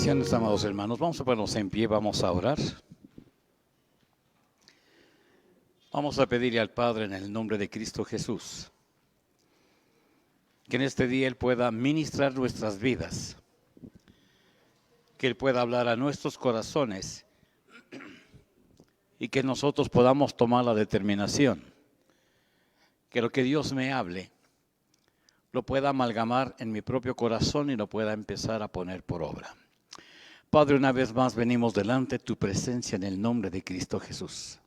Bendiciones, amados hermanos. Vamos a ponernos en pie, vamos a orar. Vamos a pedirle al Padre en el nombre de Cristo Jesús que en este día Él pueda ministrar nuestras vidas, que Él pueda hablar a nuestros corazones y que nosotros podamos tomar la determinación que lo que Dios me hable lo pueda amalgamar en mi propio corazón y lo pueda empezar a poner por obra. Padre, una vez más venimos delante de tu presencia en el nombre de Cristo Jesús,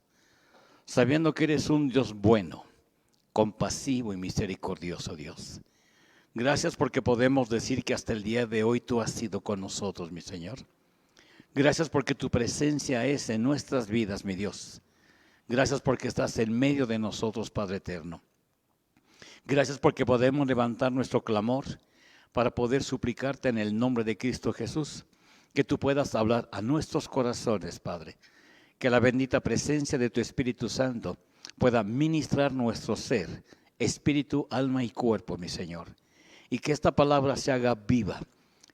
sabiendo que eres un Dios bueno, compasivo y misericordioso Dios. Gracias porque podemos decir que hasta el día de hoy tú has sido con nosotros, mi Señor. Gracias porque tu presencia es en nuestras vidas, mi Dios. Gracias porque estás en medio de nosotros, Padre eterno. Gracias porque podemos levantar nuestro clamor para poder suplicarte en el nombre de Cristo Jesús, que tú puedas hablar a nuestros corazones, Padre. Que la bendita presencia de tu Espíritu Santo pueda ministrar nuestro ser, espíritu, alma y cuerpo, mi Señor. Y que esta palabra se haga viva,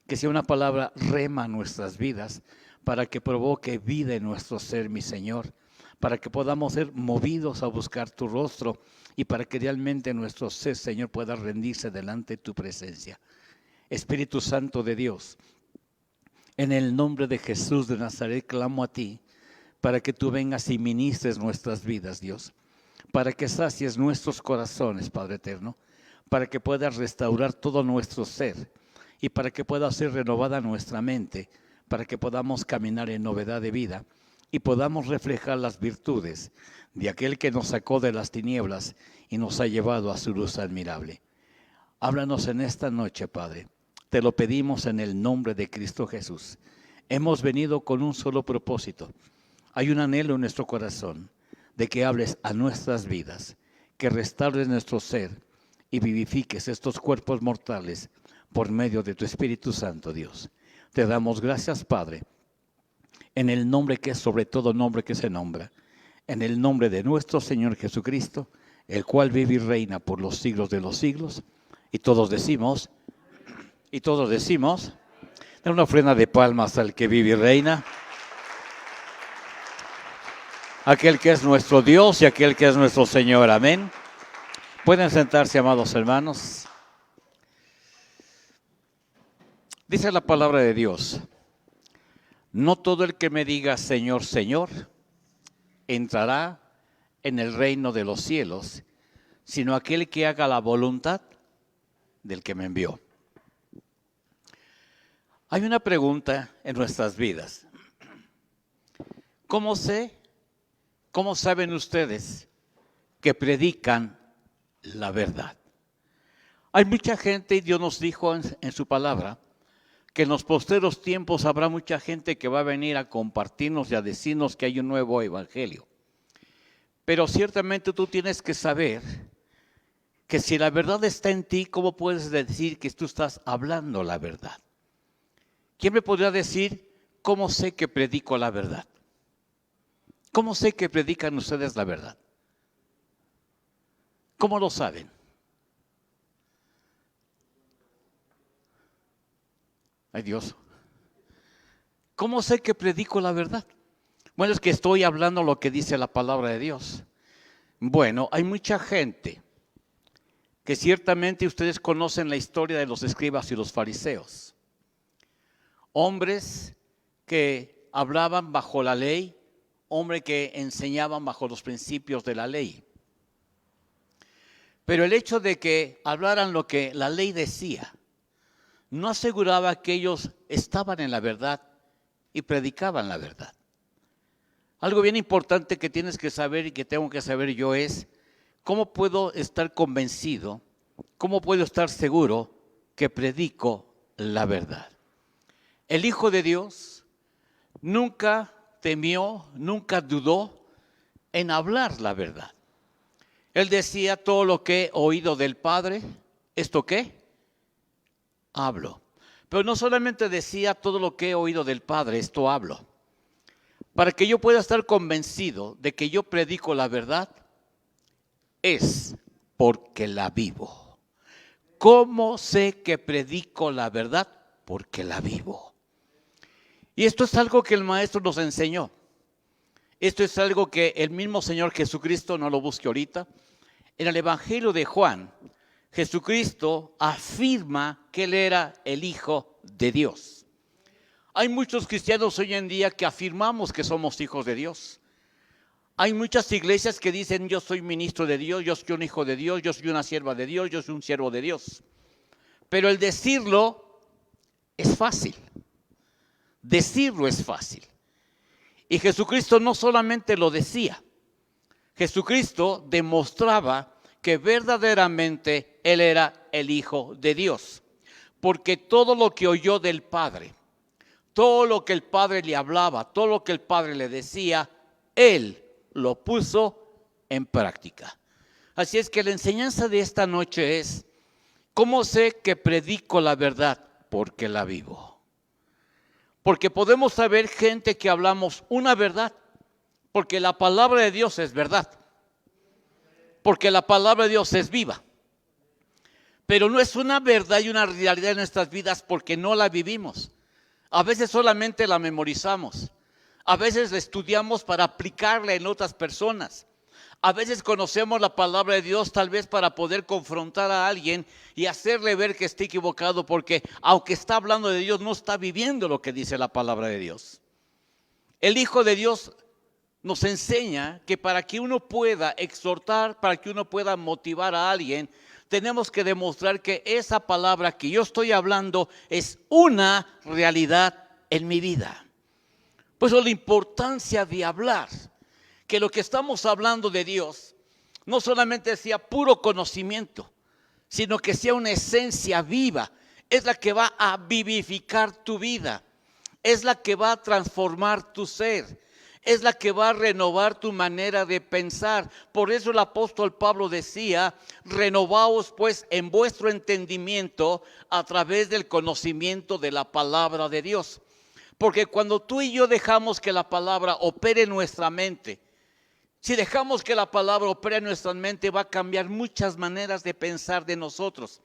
que sea una palabra rema a nuestras vidas, para que provoque vida en nuestro ser, mi Señor, para que podamos ser movidos a buscar tu rostro y para que realmente nuestro ser, Señor, pueda rendirse delante de tu presencia. Espíritu Santo de Dios, en el nombre de Jesús de Nazaret clamo a ti, para que tú vengas y ministres nuestras vidas, Dios, para que sacies nuestros corazones, Padre eterno, para que puedas restaurar todo nuestro ser y para que pueda ser renovada nuestra mente, para que podamos caminar en novedad de vida y podamos reflejar las virtudes de aquel que nos sacó de las tinieblas y nos ha llevado a su luz admirable. Háblanos en esta noche, Padre. Te lo pedimos en el nombre de Cristo Jesús. Hemos venido con un solo propósito. Hay un anhelo en nuestro corazón de que hables a nuestras vidas, que restaures nuestro ser y vivifiques estos cuerpos mortales por medio de tu Espíritu Santo, Dios. Te damos gracias, Padre, en el nombre que es sobre todo nombre que se nombra, en el nombre de nuestro Señor Jesucristo, el cual vive y reina por los siglos de los siglos. Y todos decimos, da una ofrenda de palmas al que vive y reina, aquel que es nuestro Dios y aquel que es nuestro Señor. Amén. Pueden sentarse, amados hermanos. Dice la palabra de Dios: no todo el que me diga Señor, Señor, entrará en el reino de los cielos, sino aquel que haga la voluntad del que me envió. Hay una pregunta en nuestras vidas. ¿Cómo saben ustedes que predican la verdad? Hay mucha gente, y Dios nos dijo en su palabra, que en los posteros tiempos habrá mucha gente que va a venir a compartirnos y a decirnos que hay un nuevo evangelio. Pero ciertamente tú tienes que saber que si la verdad está en ti, ¿cómo puedes decir que tú estás hablando la verdad? ¿Quién me podría decir cómo sé que predico la verdad? ¿Cómo sé que predican ustedes la verdad? ¿Cómo lo saben? Ay, Dios. ¿Cómo sé que predico la verdad? Bueno, es que estoy hablando lo que dice la palabra de Dios. Bueno, hay mucha gente que ciertamente ustedes conocen la historia de los escribas y los fariseos. Hombres que hablaban bajo la ley, hombres que enseñaban bajo los principios de la ley. Pero el hecho de que hablaran lo que la ley decía, no aseguraba que ellos estaban en la verdad y predicaban la verdad. Algo bien importante que tienes que saber y que tengo que saber yo es cómo puedo estar convencido, cómo puedo estar seguro que predico la verdad. El Hijo de Dios nunca temió, nunca dudó en hablar la verdad. Él decía: todo lo que he oído del Padre, ¿esto qué? Hablo. Pero no solamente decía todo lo que he oído del Padre, esto hablo. Para que yo pueda estar convencido de que yo predico la verdad, es porque la vivo. ¿Cómo sé que predico la verdad? Porque la vivo. Y esto es algo que el Maestro nos enseñó. Esto es algo que el mismo Señor Jesucristo, no lo busque ahorita, en el Evangelio de Juan, Jesucristo afirma que Él era el Hijo de Dios. Hay muchos cristianos hoy en día que afirmamos que somos hijos de Dios. Hay muchas iglesias que dicen: yo soy ministro de Dios, yo soy un hijo de Dios, yo soy una sierva de Dios, yo soy un siervo de Dios. Pero el decirlo es fácil. Decirlo es fácil. Y Jesucristo no solamente lo decía, Jesucristo demostraba que verdaderamente Él era el Hijo de Dios. Porque todo lo que oyó del Padre, todo lo que el Padre le hablaba, todo lo que el Padre le decía, Él lo puso en práctica. Así es que la enseñanza de esta noche es: ¿cómo sé que predico la verdad? Porque la vivo. Porque podemos saber gente que hablamos una verdad, porque la palabra de Dios es verdad, porque la palabra de Dios es viva. Pero no es una verdad y una realidad en nuestras vidas porque no la vivimos. A veces solamente la memorizamos. A veces la estudiamos para aplicarla en otras personas. A veces conocemos la palabra de Dios tal vez para poder confrontar a alguien y hacerle ver que está equivocado, porque aunque está hablando de Dios, no está viviendo lo que dice la palabra de Dios. El Hijo de Dios nos enseña que para que uno pueda exhortar, para que uno pueda motivar a alguien, tenemos que demostrar que esa palabra que yo estoy hablando es una realidad en mi vida. Por eso la importancia de hablar, que lo que estamos hablando de Dios no solamente sea puro conocimiento, sino que sea una esencia viva. Es la que va a vivificar tu vida, es la que va a transformar tu ser, es la que va a renovar tu manera de pensar. Por eso el apóstol Pablo decía: renovaos pues en vuestro entendimiento a través del conocimiento de la palabra de Dios. Porque cuando tú y yo dejamos que la palabra opere en nuestra mente, si dejamos que la palabra opere en nuestra mente, va a cambiar muchas maneras de pensar de nosotros.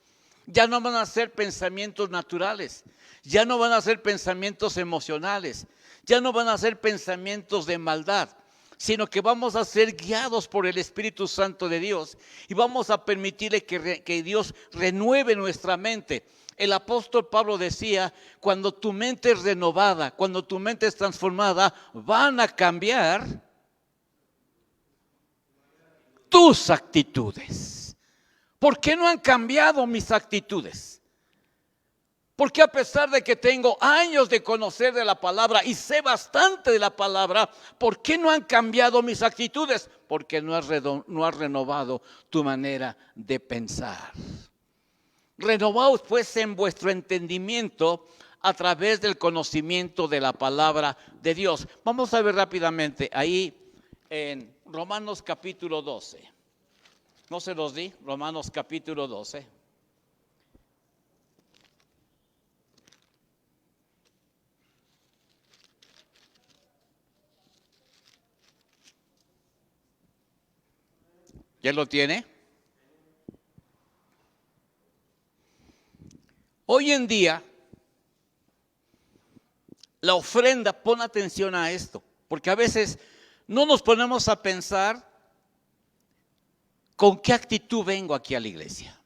Ya no van a ser pensamientos naturales, ya no van a ser pensamientos emocionales, ya no van a ser pensamientos de maldad, sino que vamos a ser guiados por el Espíritu Santo de Dios y vamos a permitirle que Dios renueve nuestra mente. El apóstol Pablo decía: cuando tu mente es renovada, cuando tu mente es transformada, van a cambiar tus actitudes. ¿Por qué no han cambiado mis actitudes? Porque a pesar de que tengo años de conocer de la palabra y sé bastante de la palabra, ¿por qué no han cambiado mis actitudes? Porque no has renovado tu manera de pensar. Renovaos pues en vuestro entendimiento a través del conocimiento de la palabra de Dios. Vamos a ver rápidamente ahí en Romanos capítulo 12. No se los di, Romanos capítulo 12. ¿Ya lo tiene? Hoy en día, la ofrenda, pon atención a esto, porque a veces no nos ponemos a pensar con qué actitud vengo aquí a la iglesia.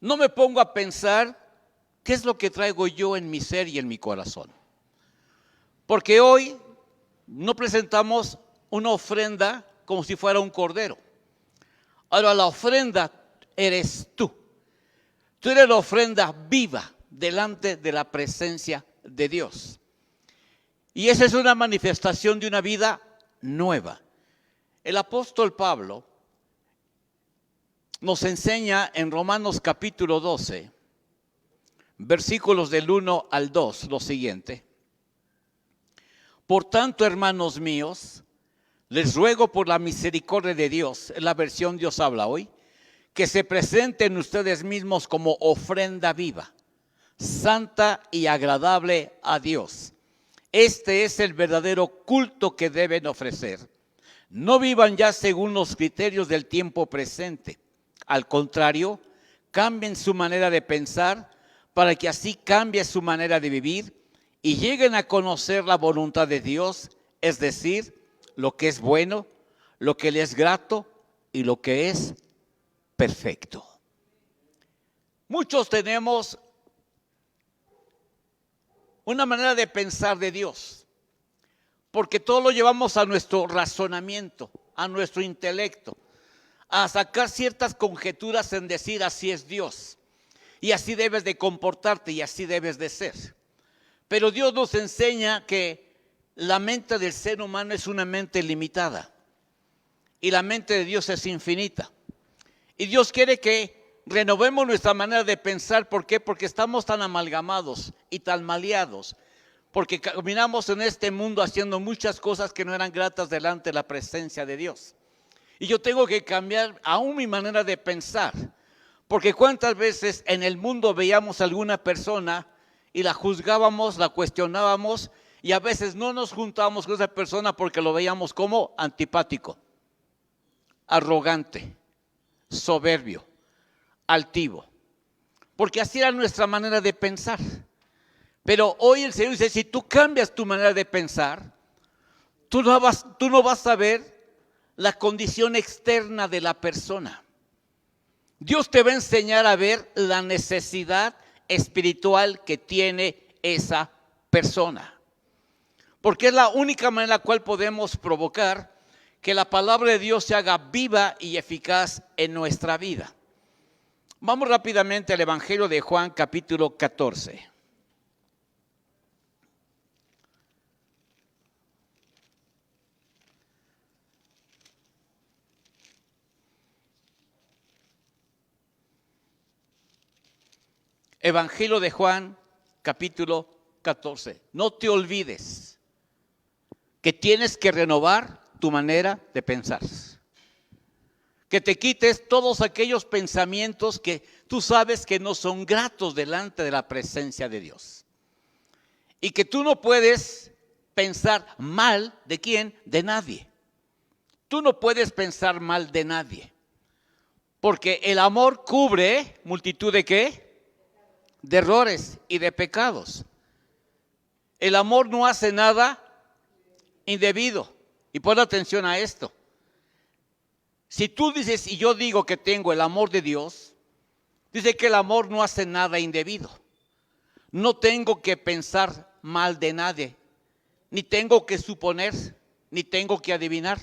No me pongo a pensar qué es lo que traigo yo en mi ser y en mi corazón. Porque hoy no presentamos una ofrenda como si fuera un cordero. Ahora la ofrenda eres tú. Tú eres la ofrenda viva delante de la presencia de Dios. Y esa es una manifestación de una vida nueva. El apóstol Pablo nos enseña en Romanos capítulo 12, versículos del 1 al 2, lo siguiente. Por tanto, hermanos míos, les ruego por la misericordia de Dios, en la versión Dios habla hoy, que se presenten ustedes mismos como ofrenda viva, santa y agradable a Dios. Este es el verdadero culto que deben ofrecer. No vivan ya según los criterios del tiempo presente. Al contrario, cambien su manera de pensar para que así cambie su manera de vivir y lleguen a conocer la voluntad de Dios, es decir, lo que es bueno, lo que le es grato y lo que es perfecto. Muchos tenemos una manera de pensar de Dios, porque todo lo llevamos a nuestro razonamiento, a nuestro intelecto, a sacar ciertas conjeturas en decir así es Dios, y así debes de comportarte y así debes de ser. Pero Dios nos enseña que la mente del ser humano es una mente limitada y la mente de Dios es infinita. Y Dios quiere que renovemos nuestra manera de pensar. ¿Por qué? Porque estamos tan amalgamados y tan maleados. Porque caminamos en este mundo haciendo muchas cosas que no eran gratas delante de la presencia de Dios. Y yo tengo que cambiar aún mi manera de pensar. Porque cuántas veces en el mundo veíamos a alguna persona y la juzgábamos, la cuestionábamos, y a veces no nos juntábamos con esa persona porque lo veíamos como antipático, arrogante, soberbio, altivo, porque así era nuestra manera de pensar. Pero hoy el Señor dice, si tú cambias tu manera de pensar, tú no vas a ver la condición externa de la persona. Dios te va a enseñar a ver la necesidad espiritual que tiene esa persona. Porque es la única manera en la cual podemos provocar que la palabra de Dios se haga viva y eficaz en nuestra vida. Vamos rápidamente al Evangelio de Juan, capítulo 14. Evangelio de Juan, capítulo 14. No te olvides que tienes que renovar tu manera de pensar. Que te quites todos aquellos pensamientos que tú sabes que no son gratos delante de la presencia de Dios. Y que tú no puedes pensar mal ¿de quién? De nadie. Tú no puedes pensar mal de nadie. Porque el amor cubre multitud de ¿qué? De errores y de pecados. El amor no hace nada indebido. Y pon atención a esto. Si tú dices y yo digo que tengo el amor de Dios, dice que el amor no hace nada indebido. No tengo que pensar mal de nadie, ni tengo que suponer, ni tengo que adivinar,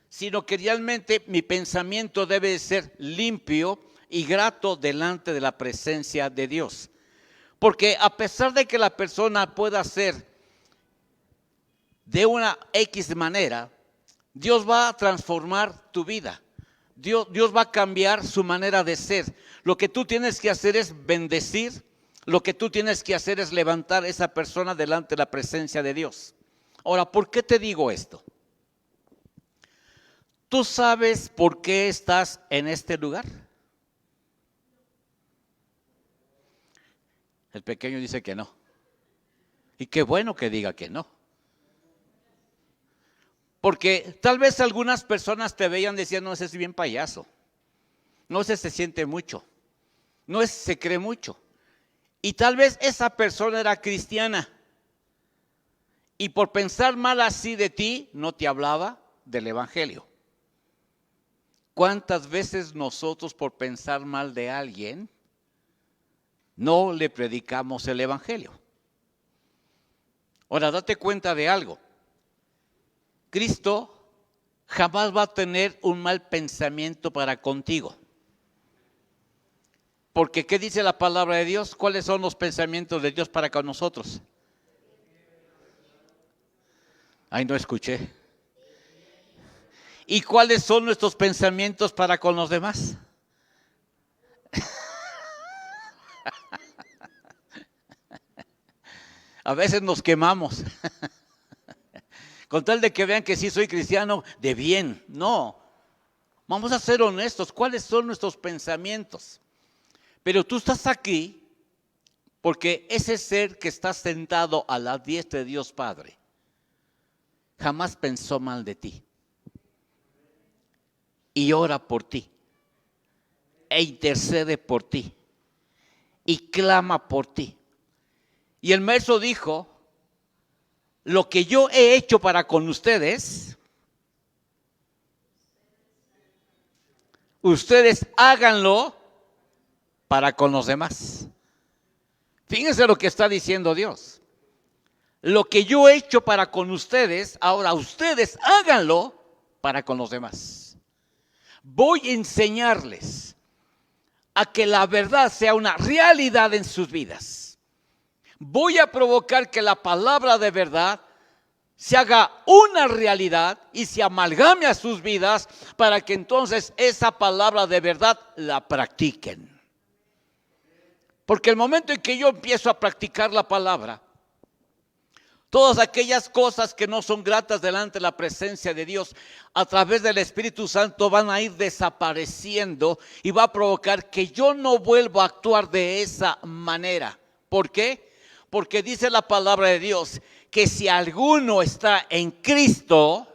sino que realmente mi pensamiento debe ser limpio y grato delante de la presencia de Dios. Porque a pesar de que la persona pueda ser de una X manera, Dios va a transformar tu vida. Dios va a cambiar su manera de ser. Lo que tú tienes que hacer es bendecir. Lo que tú tienes que hacer es levantar a esa persona delante de la presencia de Dios. Ahora, ¿por qué te digo esto? ¿Tú sabes por qué estás en este lugar? El pequeño dice que no. Y qué bueno que diga que no. Porque tal vez algunas personas te veían diciendo, no, ese es bien payaso. No, ese se siente mucho. No, ese se cree mucho. Y tal vez esa persona era cristiana. Y por pensar mal así de ti, no te hablaba del evangelio. ¿Cuántas veces nosotros por pensar mal de alguien no le predicamos el evangelio? Ahora, date cuenta de algo. Cristo jamás va a tener un mal pensamiento para contigo. Porque ¿qué dice la palabra de Dios? ¿Cuáles son los pensamientos de Dios para con nosotros? Ay, no escuché. ¿Y cuáles son nuestros pensamientos para con los demás? A veces nos quemamos. Con tal de que vean que sí soy cristiano, de bien. No, vamos a ser honestos. ¿Cuáles son nuestros pensamientos? Pero tú estás aquí porque ese ser que está sentado a la diestra de Dios Padre jamás pensó mal de ti. Y ora por ti. E intercede por ti. Y clama por ti. Y el maestro dijo lo que yo he hecho para con ustedes, ustedes háganlo para con los demás. Fíjense lo que está diciendo Dios. Lo que yo he hecho para con ustedes, ahora ustedes háganlo para con los demás. Voy a enseñarles a que la verdad sea una realidad en sus vidas. Voy a provocar que la palabra de verdad se haga una realidad y se amalgame a sus vidas para que entonces esa palabra de verdad la practiquen. Porque el momento en que yo empiezo a practicar la palabra, todas aquellas cosas que no son gratas delante de la presencia de Dios, a través del Espíritu Santo van a ir desapareciendo y va a provocar que yo no vuelva a actuar de esa manera. ¿Por qué? Porque dice la palabra de Dios que si alguno está en Cristo,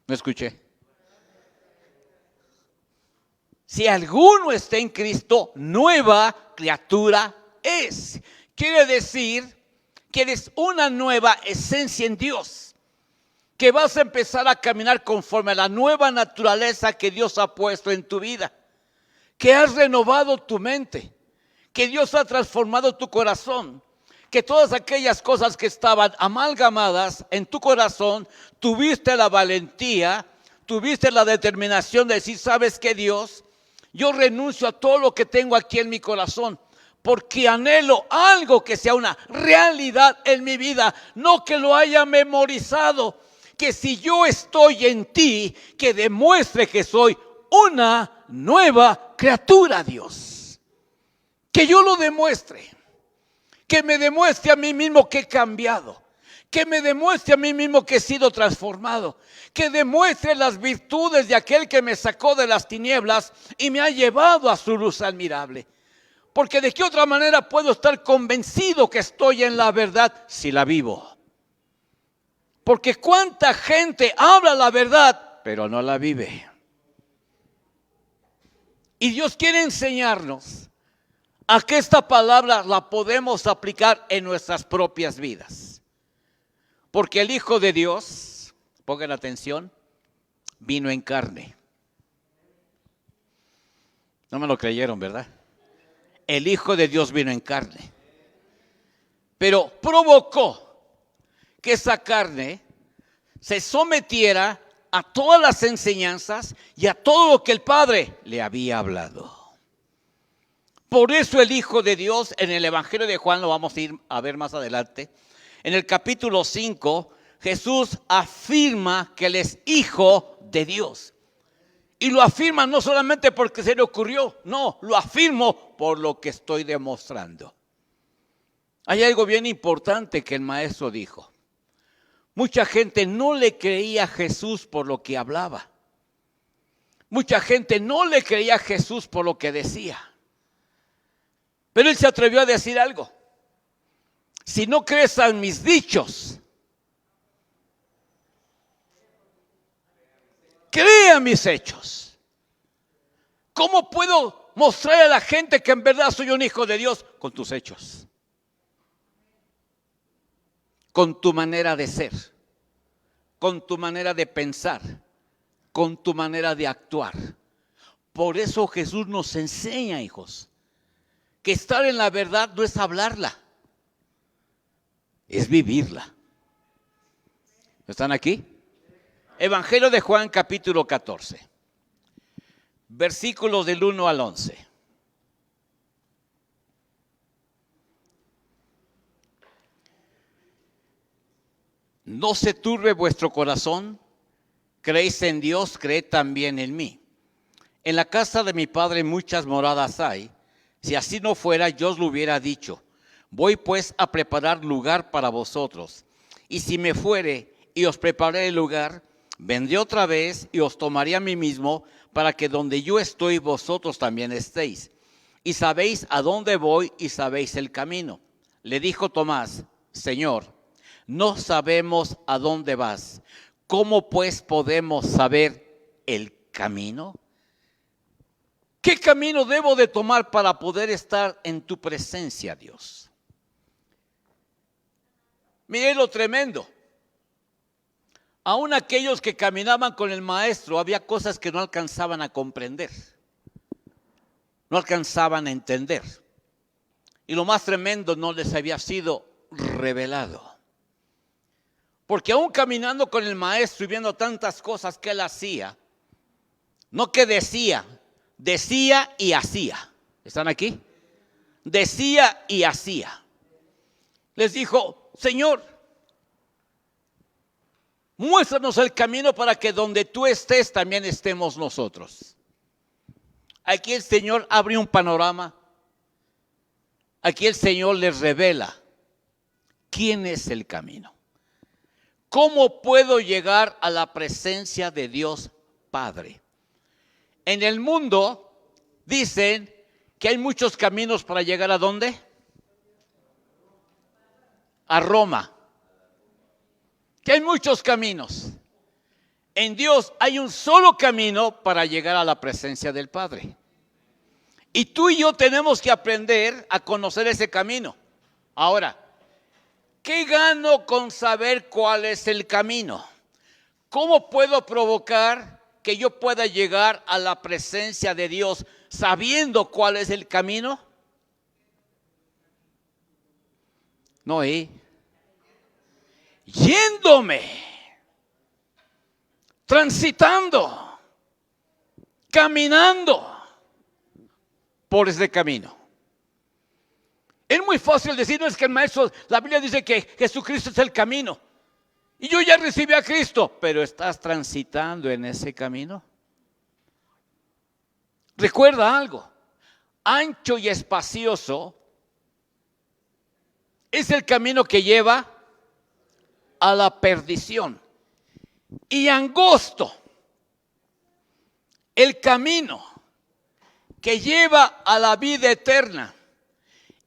¿no escuché? Si alguno está en Cristo, nueva criatura es. Quiere decir que eres una nueva esencia en Dios, que vas a empezar a caminar conforme a la nueva naturaleza que Dios ha puesto en tu vida, que has renovado tu mente, que Dios ha transformado tu corazón, que todas aquellas cosas que estaban amalgamadas en tu corazón, tuviste la valentía, tuviste la determinación de decir, ¿sabes qué, Dios? Yo renuncio a todo lo que tengo aquí en mi corazón, porque anhelo algo que sea una realidad en mi vida, no que lo haya memorizado, que si yo estoy en ti, que demuestre que soy una nueva criatura, Dios. Que yo lo demuestre, que me demuestre a mí mismo que he cambiado, que me demuestre a mí mismo que he sido transformado, que demuestre las virtudes de aquel que me sacó de las tinieblas y me ha llevado a su luz admirable. Porque de qué otra manera puedo estar convencido que estoy en la verdad si la vivo. Porque cuánta gente habla la verdad, pero no la vive. Y Dios quiere enseñarnos a que esta palabra la podemos aplicar en nuestras propias vidas. Porque el Hijo de Dios, pongan atención, vino en carne. No me lo creyeron, ¿verdad? El Hijo de Dios vino en carne. Pero provocó que esa carne se sometiera a todas las enseñanzas y a todo lo que el Padre le había hablado. Por eso el Hijo de Dios, en el Evangelio de Juan, lo vamos a ir a ver más adelante, en el capítulo 5, Jesús afirma que Él es Hijo de Dios. Y lo afirma no solamente porque se le ocurrió, no, lo afirmo por lo que estoy demostrando. Hay algo bien importante que el maestro dijo. Mucha gente no le creía a Jesús por lo que hablaba. Mucha gente no le creía a Jesús por lo que decía. Pero Él se atrevió a decir algo. Si no crees en mis dichos, cree en mis hechos. ¿Cómo puedo mostrar a la gente que en verdad soy un hijo de Dios? Con tus hechos. Con tu manera de ser. Con tu manera de pensar. Con tu manera de actuar. Por eso Jesús nos enseña, hijos, que estar en la verdad no es hablarla, es vivirla. ¿Están aquí? Evangelio de Juan, capítulo 14, versículos del 1 al 11. No se turbe vuestro corazón, creéis en Dios, creed también en mí. En la casa de mi Padre muchas moradas hay. Si así no fuera, yo os lo hubiera dicho. Voy pues a preparar lugar para vosotros. Y si me fuere y os preparé el lugar, vendré otra vez y os tomaré a mí mismo, para que donde yo estoy, vosotros también estéis. Y sabéis a dónde voy y sabéis el camino. Le dijo Tomás, Señor, no sabemos a dónde vas. ¿Cómo pues podemos saber el camino? ¿Qué camino debo de tomar para poder estar en tu presencia, Dios? Mire lo tremendo. Aún aquellos que caminaban con el maestro, había cosas que no alcanzaban a comprender, no alcanzaban a entender. Y lo más tremendo, no les había sido revelado. Porque aún caminando con el maestro y viendo tantas cosas que él hacía, no que decía y hacía. ¿Están aquí? Decía y hacía. Les dijo: Señor, muéstranos el camino para que donde tú estés también estemos nosotros. Aquí el Señor abre un panorama. Aquí el Señor les revela quién es el camino. ¿Cómo puedo llegar a la presencia de Dios Padre? En el mundo dicen que hay muchos caminos para llegar ¿a dónde? A Roma. Que hay muchos caminos. En Dios hay un solo camino para llegar a la presencia del Padre. Y tú y yo tenemos que aprender a conocer ese camino. Ahora, ¿qué gano con saber cuál es el camino? ¿Cómo puedo provocar que yo pueda llegar a la presencia de Dios sabiendo cuál es el camino? Noé, yéndome, transitando, caminando por ese camino. Es muy fácil decir: no, es que el maestro, la Biblia dice que Jesucristo es el camino. Y yo ya recibí a Cristo, pero ¿estás transitando en ese camino? Recuerda algo: ancho y espacioso es el camino que lleva a la perdición, y angosto el camino que lleva a la vida eterna,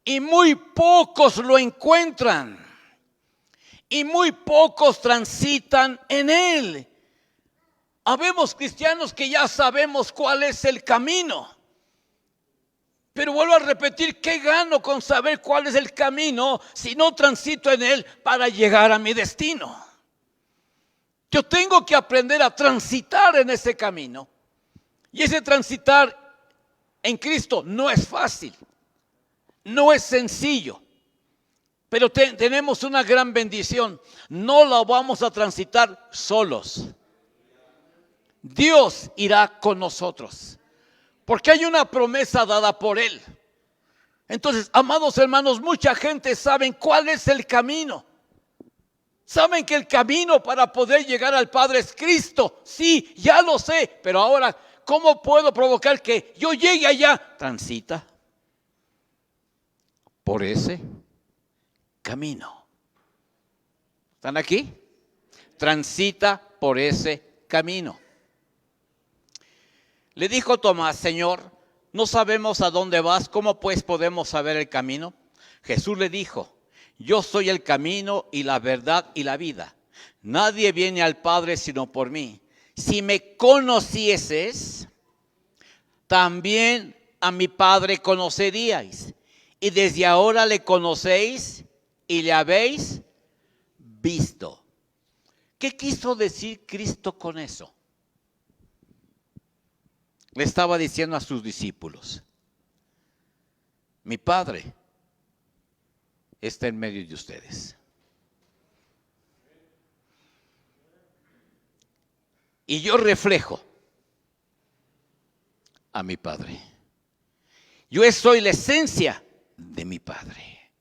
y muy pocos lo encuentran, y muy pocos transitan en él. Habemos cristianos que ya sabemos cuál es el camino, pero vuelvo a repetir: ¿qué gano con saber cuál es el camino si no transito en él para llegar a mi destino? Yo tengo que aprender a transitar en ese camino, y ese transitar en Cristo no es fácil, no es sencillo, pero tenemos una gran bendición. No la vamos a transitar solos. Dios irá con nosotros, porque hay una promesa dada por Él. Entonces, amados hermanos, mucha gente sabe cuál es el camino. Saben que el camino para poder llegar al Padre es Cristo. Sí, ya lo sé, pero ahora, ¿cómo puedo provocar que yo llegue allá? Transita por ese camino. ¿Están aquí? Transita por ese camino. Le dijo Tomás: Señor, no sabemos a dónde vas, ¿cómo pues podemos saber el camino? Jesús le dijo: yo soy el camino y la verdad y la vida. Nadie viene al Padre sino por mí. Si me conocieses, también a mi Padre conoceríais. Y desde ahora le conocéis y le habéis visto. ¿Qué quiso decir Cristo con eso? Le estaba diciendo a sus discípulos: mi Padre está en medio de ustedes. Y yo reflejo a mi Padre. Yo soy la esencia de mi Padre.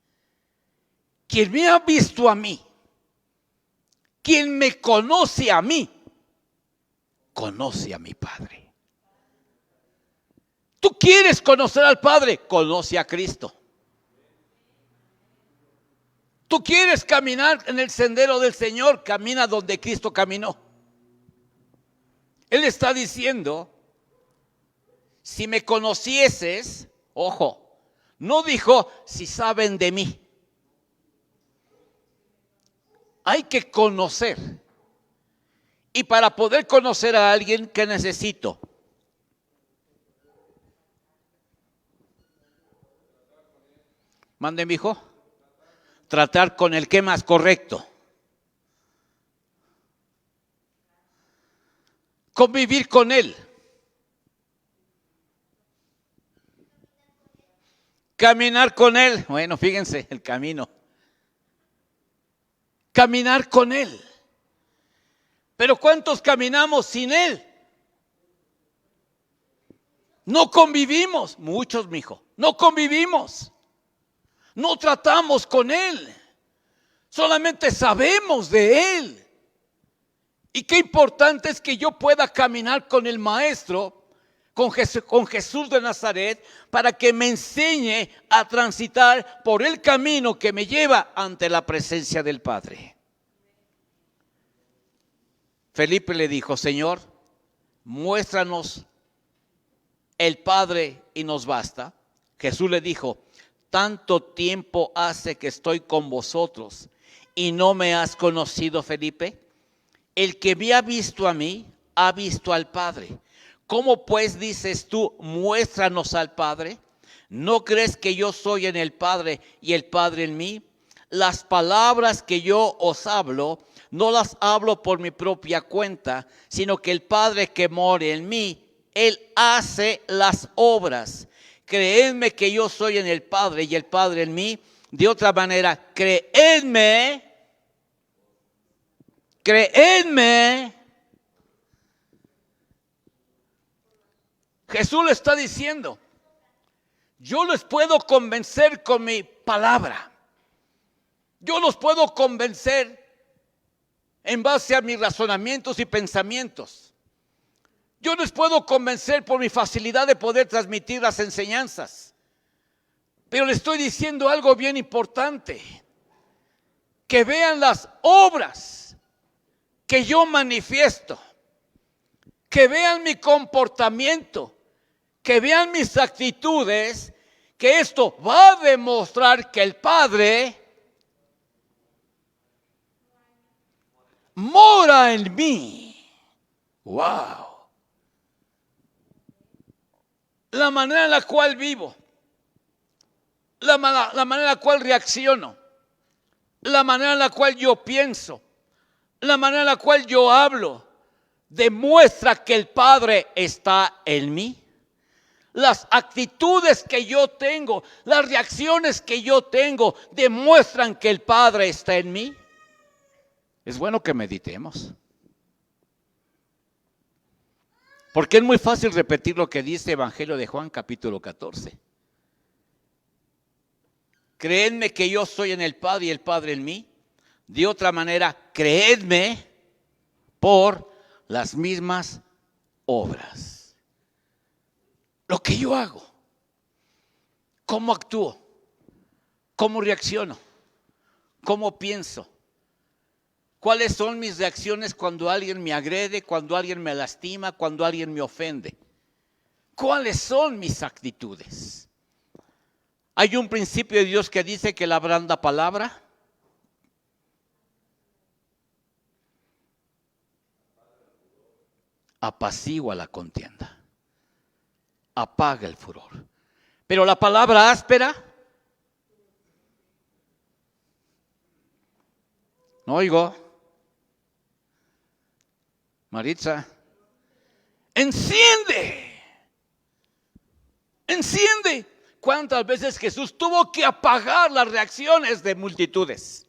Quien me ha visto a mí, quien me conoce a mí, conoce a mi Padre. ¿Tú quieres conocer al Padre? Conoce a Cristo. ¿Tú quieres caminar en el sendero del Señor? Camina donde Cristo caminó. Él está diciendo: si me conocieses, ojo, no dijo si saben de mí. Hay que conocer. Y para poder conocer a alguien, ¿qué necesito? Mande, mi hijo. tratar con el que más correcto. Convivir con él. Caminar con él. Bueno, fíjense el camino. Caminar con él. Pero ¿cuántos caminamos sin él? No convivimos. Muchos, mijo. No convivimos. No tratamos con él. Solamente sabemos de él. Y qué importante es que yo pueda caminar con el Maestro, con Jesús de Nazaret, para que me enseñe a transitar por el camino que me lleva ante la presencia del Padre. Felipe le dijo: Señor, muéstranos el Padre y nos basta. Jesús le dijo: tanto tiempo hace que estoy con vosotros y no me has conocido, Felipe. El que me ha visto a mí, ha visto al Padre. ¿Cómo pues dices tú, muéstranos al Padre? ¿No crees que yo soy en el Padre y el Padre en mí? Las palabras que yo os hablo, no las hablo por mi propia cuenta, sino que el Padre que mora en mí, Él hace las obras. Creedme que yo soy en el Padre y el Padre en mí. De otra manera, creedme. Jesús le está diciendo: yo les puedo convencer con mi palabra. Yo los puedo convencer en base a mis razonamientos y pensamientos. Yo les puedo convencer por mi facilidad de poder transmitir las enseñanzas. Pero le estoy diciendo algo bien importante: que vean las obras que yo manifiesto, que vean mi comportamiento, que vean mis actitudes, que esto va a demostrar que el Padre mora en mí. ¡Wow! La manera en la cual vivo, la manera en la cual reacciono, la manera en la cual yo pienso, la manera en la cual yo hablo, demuestra que el Padre está en mí. Las actitudes que yo tengo, las reacciones que yo tengo, demuestran que el Padre está en mí. Es bueno que meditemos. Porque es muy fácil repetir lo que dice Evangelio de Juan, capítulo 14. Creedme que yo soy en el Padre y el Padre en mí. De otra manera, creedme por las mismas obras. Lo que yo hago, cómo actúo, cómo reacciono, cómo pienso, cuáles son mis reacciones cuando alguien me agrede, cuando alguien me lastima, cuando alguien me ofende. ¿Cuáles son mis actitudes? Hay un principio de Dios que dice que la blanda palabra apacigua la contienda, apaga el furor. Pero la palabra áspera, no oigo, Maritza, enciende. ¿Cuántas veces Jesús tuvo que apagar las reacciones de multitudes?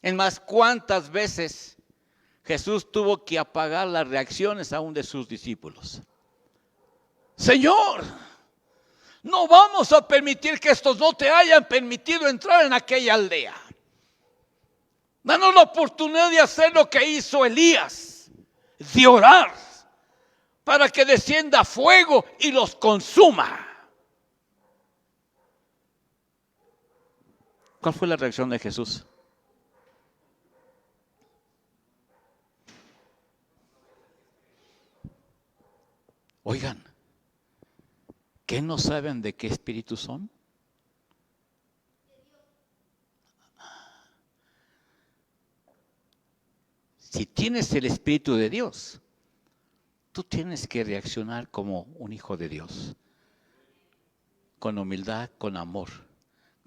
Es más, ¿cuántas veces Jesús tuvo que apagar las reacciones aún de sus discípulos? Señor, no vamos a permitir que estos no te hayan permitido entrar en aquella aldea. Danos la oportunidad de hacer lo que hizo Elías, de orar para que descienda fuego y los consuma. ¿Cuál fue la reacción de Jesús? Oigan, ¿qué no saben de qué espíritu son? Si tienes el Espíritu de Dios, tú tienes que reaccionar como un hijo de Dios, con humildad, con amor,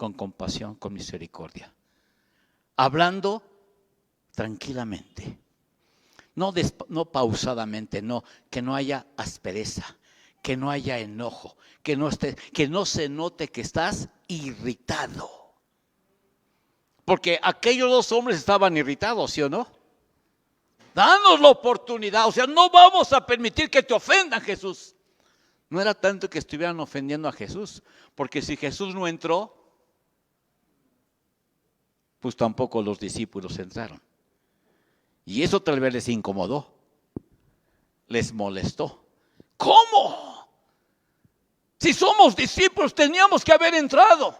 con compasión, con misericordia. Hablando tranquilamente. No pausadamente, no, que no haya aspereza, que no haya enojo, que no se note que estás irritado. Porque aquellos dos hombres estaban irritados, ¿sí o no? Danos la oportunidad, o sea, no vamos a permitir que te ofendan, Jesús. No era tanto que estuvieran ofendiendo a Jesús, porque si Jesús no entró, pues tampoco los discípulos entraron. Y eso tal vez les incomodó, les molestó. ¿Cómo? Si somos discípulos teníamos que haber entrado.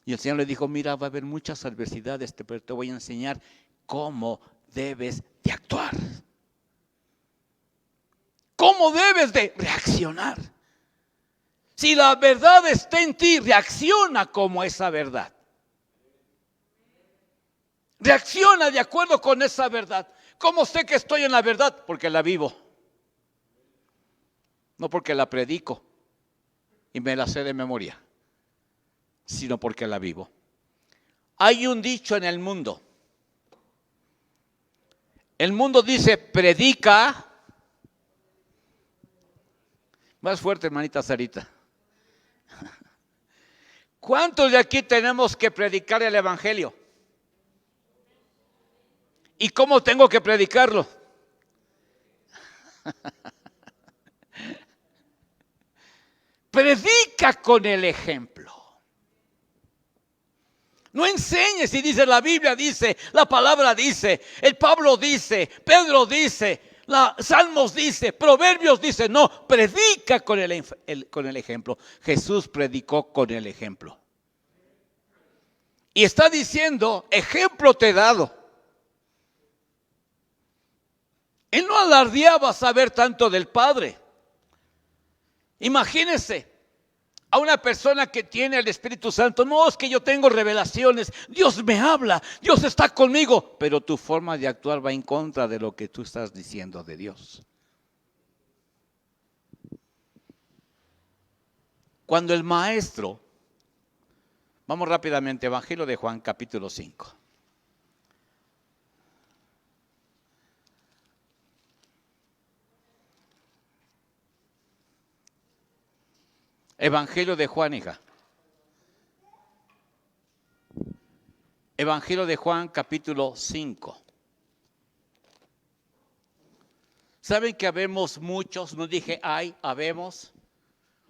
Y el Señor le dijo, mira, va a haber muchas adversidades, pero te voy a enseñar cómo debes de actuar. ¿Cómo debes de reaccionar? Si la verdad está en ti, reacciona como esa verdad. Reacciona de acuerdo con esa verdad. ¿Cómo sé que estoy en la verdad? Porque la vivo. No porque la predico y me la sé de memoria, sino porque la vivo. Hay un dicho en el mundo. El mundo dice, predica. Más fuerte, hermanita Sarita. ¿Cuántos de aquí tenemos que predicar el evangelio? ¿Y cómo tengo que predicarlo? Predica con el ejemplo. No enseñes y dice la Biblia, dice, la palabra dice, el Pablo dice, Pedro dice, Salmos dice, Proverbios dice. No, predica con el ejemplo. Jesús predicó con el ejemplo. Y está diciendo, ejemplo te he dado. Él no alardeaba saber tanto del Padre. Imagínense a una persona que tiene el Espíritu Santo. No, es que yo tengo revelaciones. Dios me habla, Dios está conmigo. Pero tu forma de actuar va en contra de lo que tú estás diciendo de Dios. Cuando el maestro, vamos rápidamente, Evangelio de Juan, capítulo 5. Evangelio de Juan, hija. Evangelio de Juan, capítulo 5. ¿Saben que habemos muchos? No dije habemos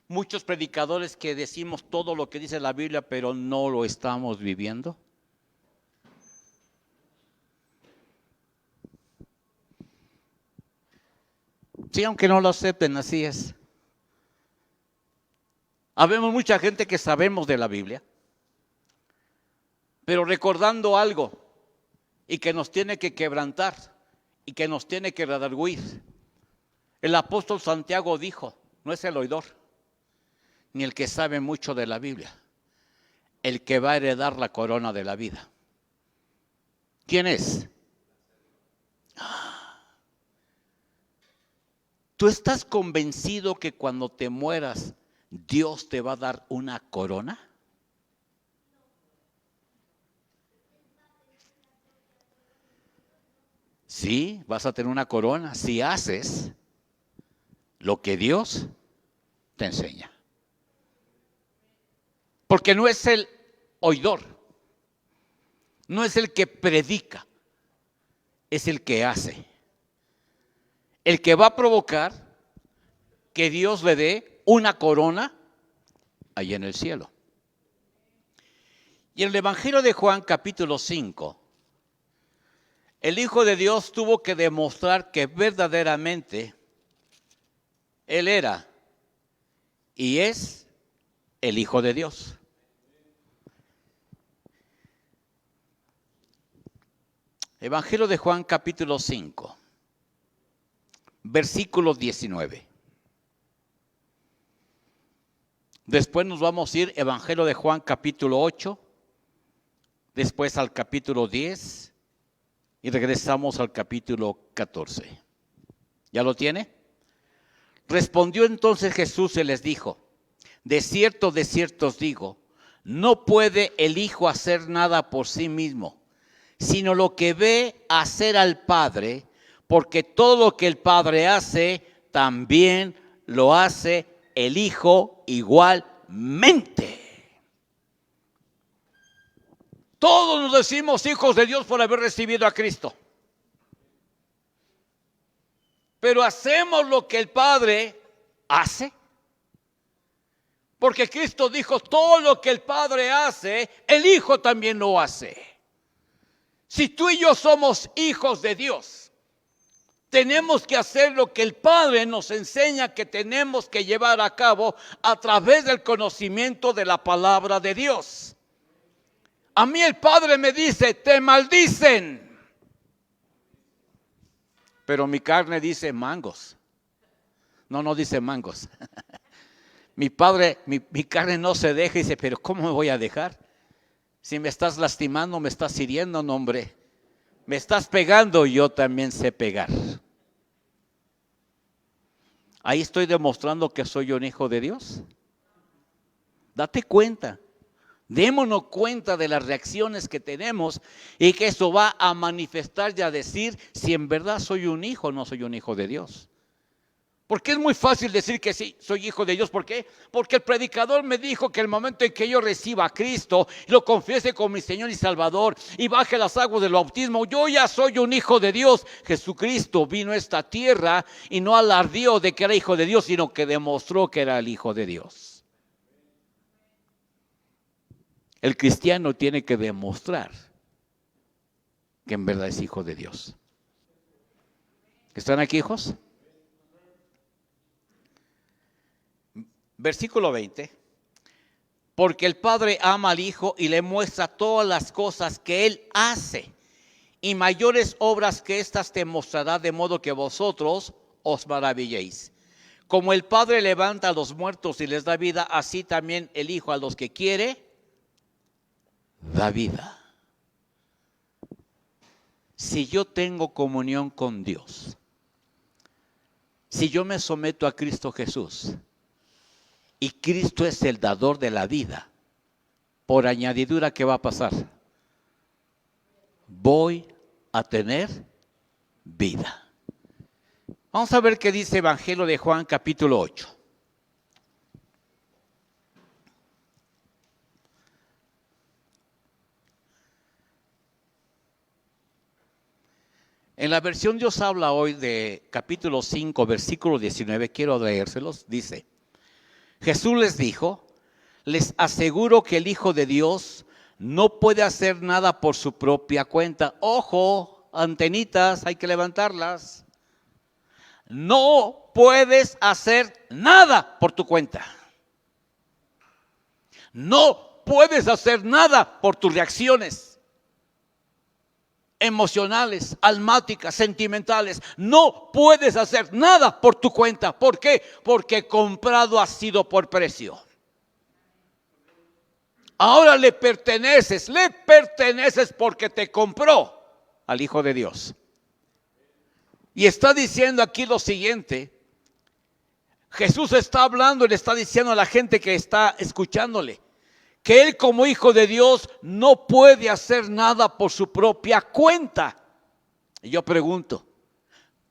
muchos predicadores que decimos todo lo que dice la Biblia, pero no lo estamos viviendo. Sí, aunque no lo acepten, así es. Habemos mucha gente que sabemos de la Biblia, pero recordando algo y que nos tiene que quebrantar y que nos tiene que redarguir. El apóstol Santiago dijo, no es el oidor, ni el que sabe mucho de la Biblia, el que va a heredar la corona de la vida. ¿Quién es? ¿Tú estás convencido que cuando te mueras Dios te va a dar una corona? Sí, vas a tener una corona si haces lo que Dios te enseña. Porque no es el oidor, no es el que predica, es el que hace. El que va a provocar que Dios le dé una corona allá en el cielo. Y en el Evangelio de Juan, capítulo 5, el Hijo de Dios tuvo que demostrar que verdaderamente Él era y es el Hijo de Dios. Evangelio de Juan, capítulo 5, versículo 19. Después nos vamos a ir Evangelio de Juan, capítulo 8, después al capítulo 10 y regresamos al capítulo 14. ¿Ya lo tiene? Respondió entonces Jesús y les dijo, de cierto os digo, no puede el Hijo hacer nada por sí mismo, sino lo que ve hacer al Padre, porque todo lo que el Padre hace, también lo hace el Hijo igualmente. Todos nos decimos hijos de Dios por haber recibido a Cristo. Pero hacemos lo que el Padre hace. Porque Cristo dijo, todo lo que el Padre hace, el Hijo también lo hace. Si tú y yo somos hijos de Dios, tenemos que hacer lo que el Padre nos enseña que tenemos que llevar a cabo a través del conocimiento de la palabra de Dios. A mí el Padre me dice, te maldicen. Pero mi carne dice mangos. No dice mangos. Mi padre, mi carne no se deja y dice, pero ¿cómo me voy a dejar? Si me estás lastimando, me estás hiriendo, no, hombre. Me estás pegando, yo también sé pegar. Ahí estoy demostrando que soy un hijo de Dios. Date cuenta. Démonos cuenta de las reacciones que tenemos y que eso va a manifestar y a decir si en verdad soy un hijo o no soy un hijo de Dios. Porque es muy fácil decir que sí, soy hijo de Dios. ¿Por qué? Porque el predicador me dijo que el momento en que yo reciba a Cristo y lo confiese como mi Señor y Salvador y baje las aguas del bautismo, yo ya soy un hijo de Dios. Jesucristo vino a esta tierra y no alardeó de que era hijo de Dios, sino que demostró que era el hijo de Dios. El cristiano tiene que demostrar que en verdad es hijo de Dios. ¿Están aquí, hijos? Versículo 20. Porque el Padre ama al Hijo y le muestra todas las cosas que Él hace. Y mayores obras que estas te mostrará, de modo que vosotros os maravilléis. Como el Padre levanta a los muertos y les da vida, así también el Hijo a los que quiere, da vida. Si yo tengo comunión con Dios, si yo me someto a Cristo Jesús, y Cristo es el dador de la vida, por añadidura, ¿qué va a pasar? Voy a tener vida. Vamos a ver qué dice Evangelio de Juan capítulo 8. En la versión Dios habla hoy de capítulo 5, versículo 19, quiero leérselos, dice: Jesús les dijo, les aseguro que el Hijo de Dios no puede hacer nada por su propia cuenta. Ojo, antenitas, hay que levantarlas. No puedes hacer nada por tu cuenta. No puedes hacer nada por tus reacciones emocionales, almáticas, sentimentales. No puedes hacer nada por tu cuenta. ¿Por qué? Porque comprado has sido por precio. Ahora le perteneces porque te compró al Hijo de Dios. Y está diciendo aquí lo siguiente. Jesús está hablando y le está diciendo a la gente que está escuchándole que Él como Hijo de Dios no puede hacer nada por su propia cuenta. Y yo pregunto,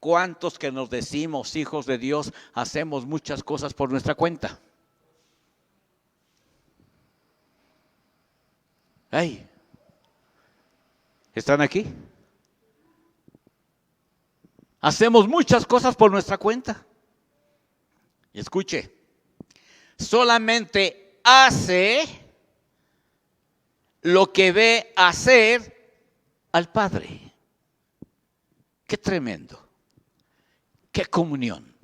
¿cuántos que nos decimos hijos de Dios hacemos muchas cosas por nuestra cuenta? ¡Ay! ¿Están aquí? Hacemos muchas cosas por nuestra cuenta. Y escuche, solamente hace lo que ve hacer al Padre. Qué tremendo, qué comunión,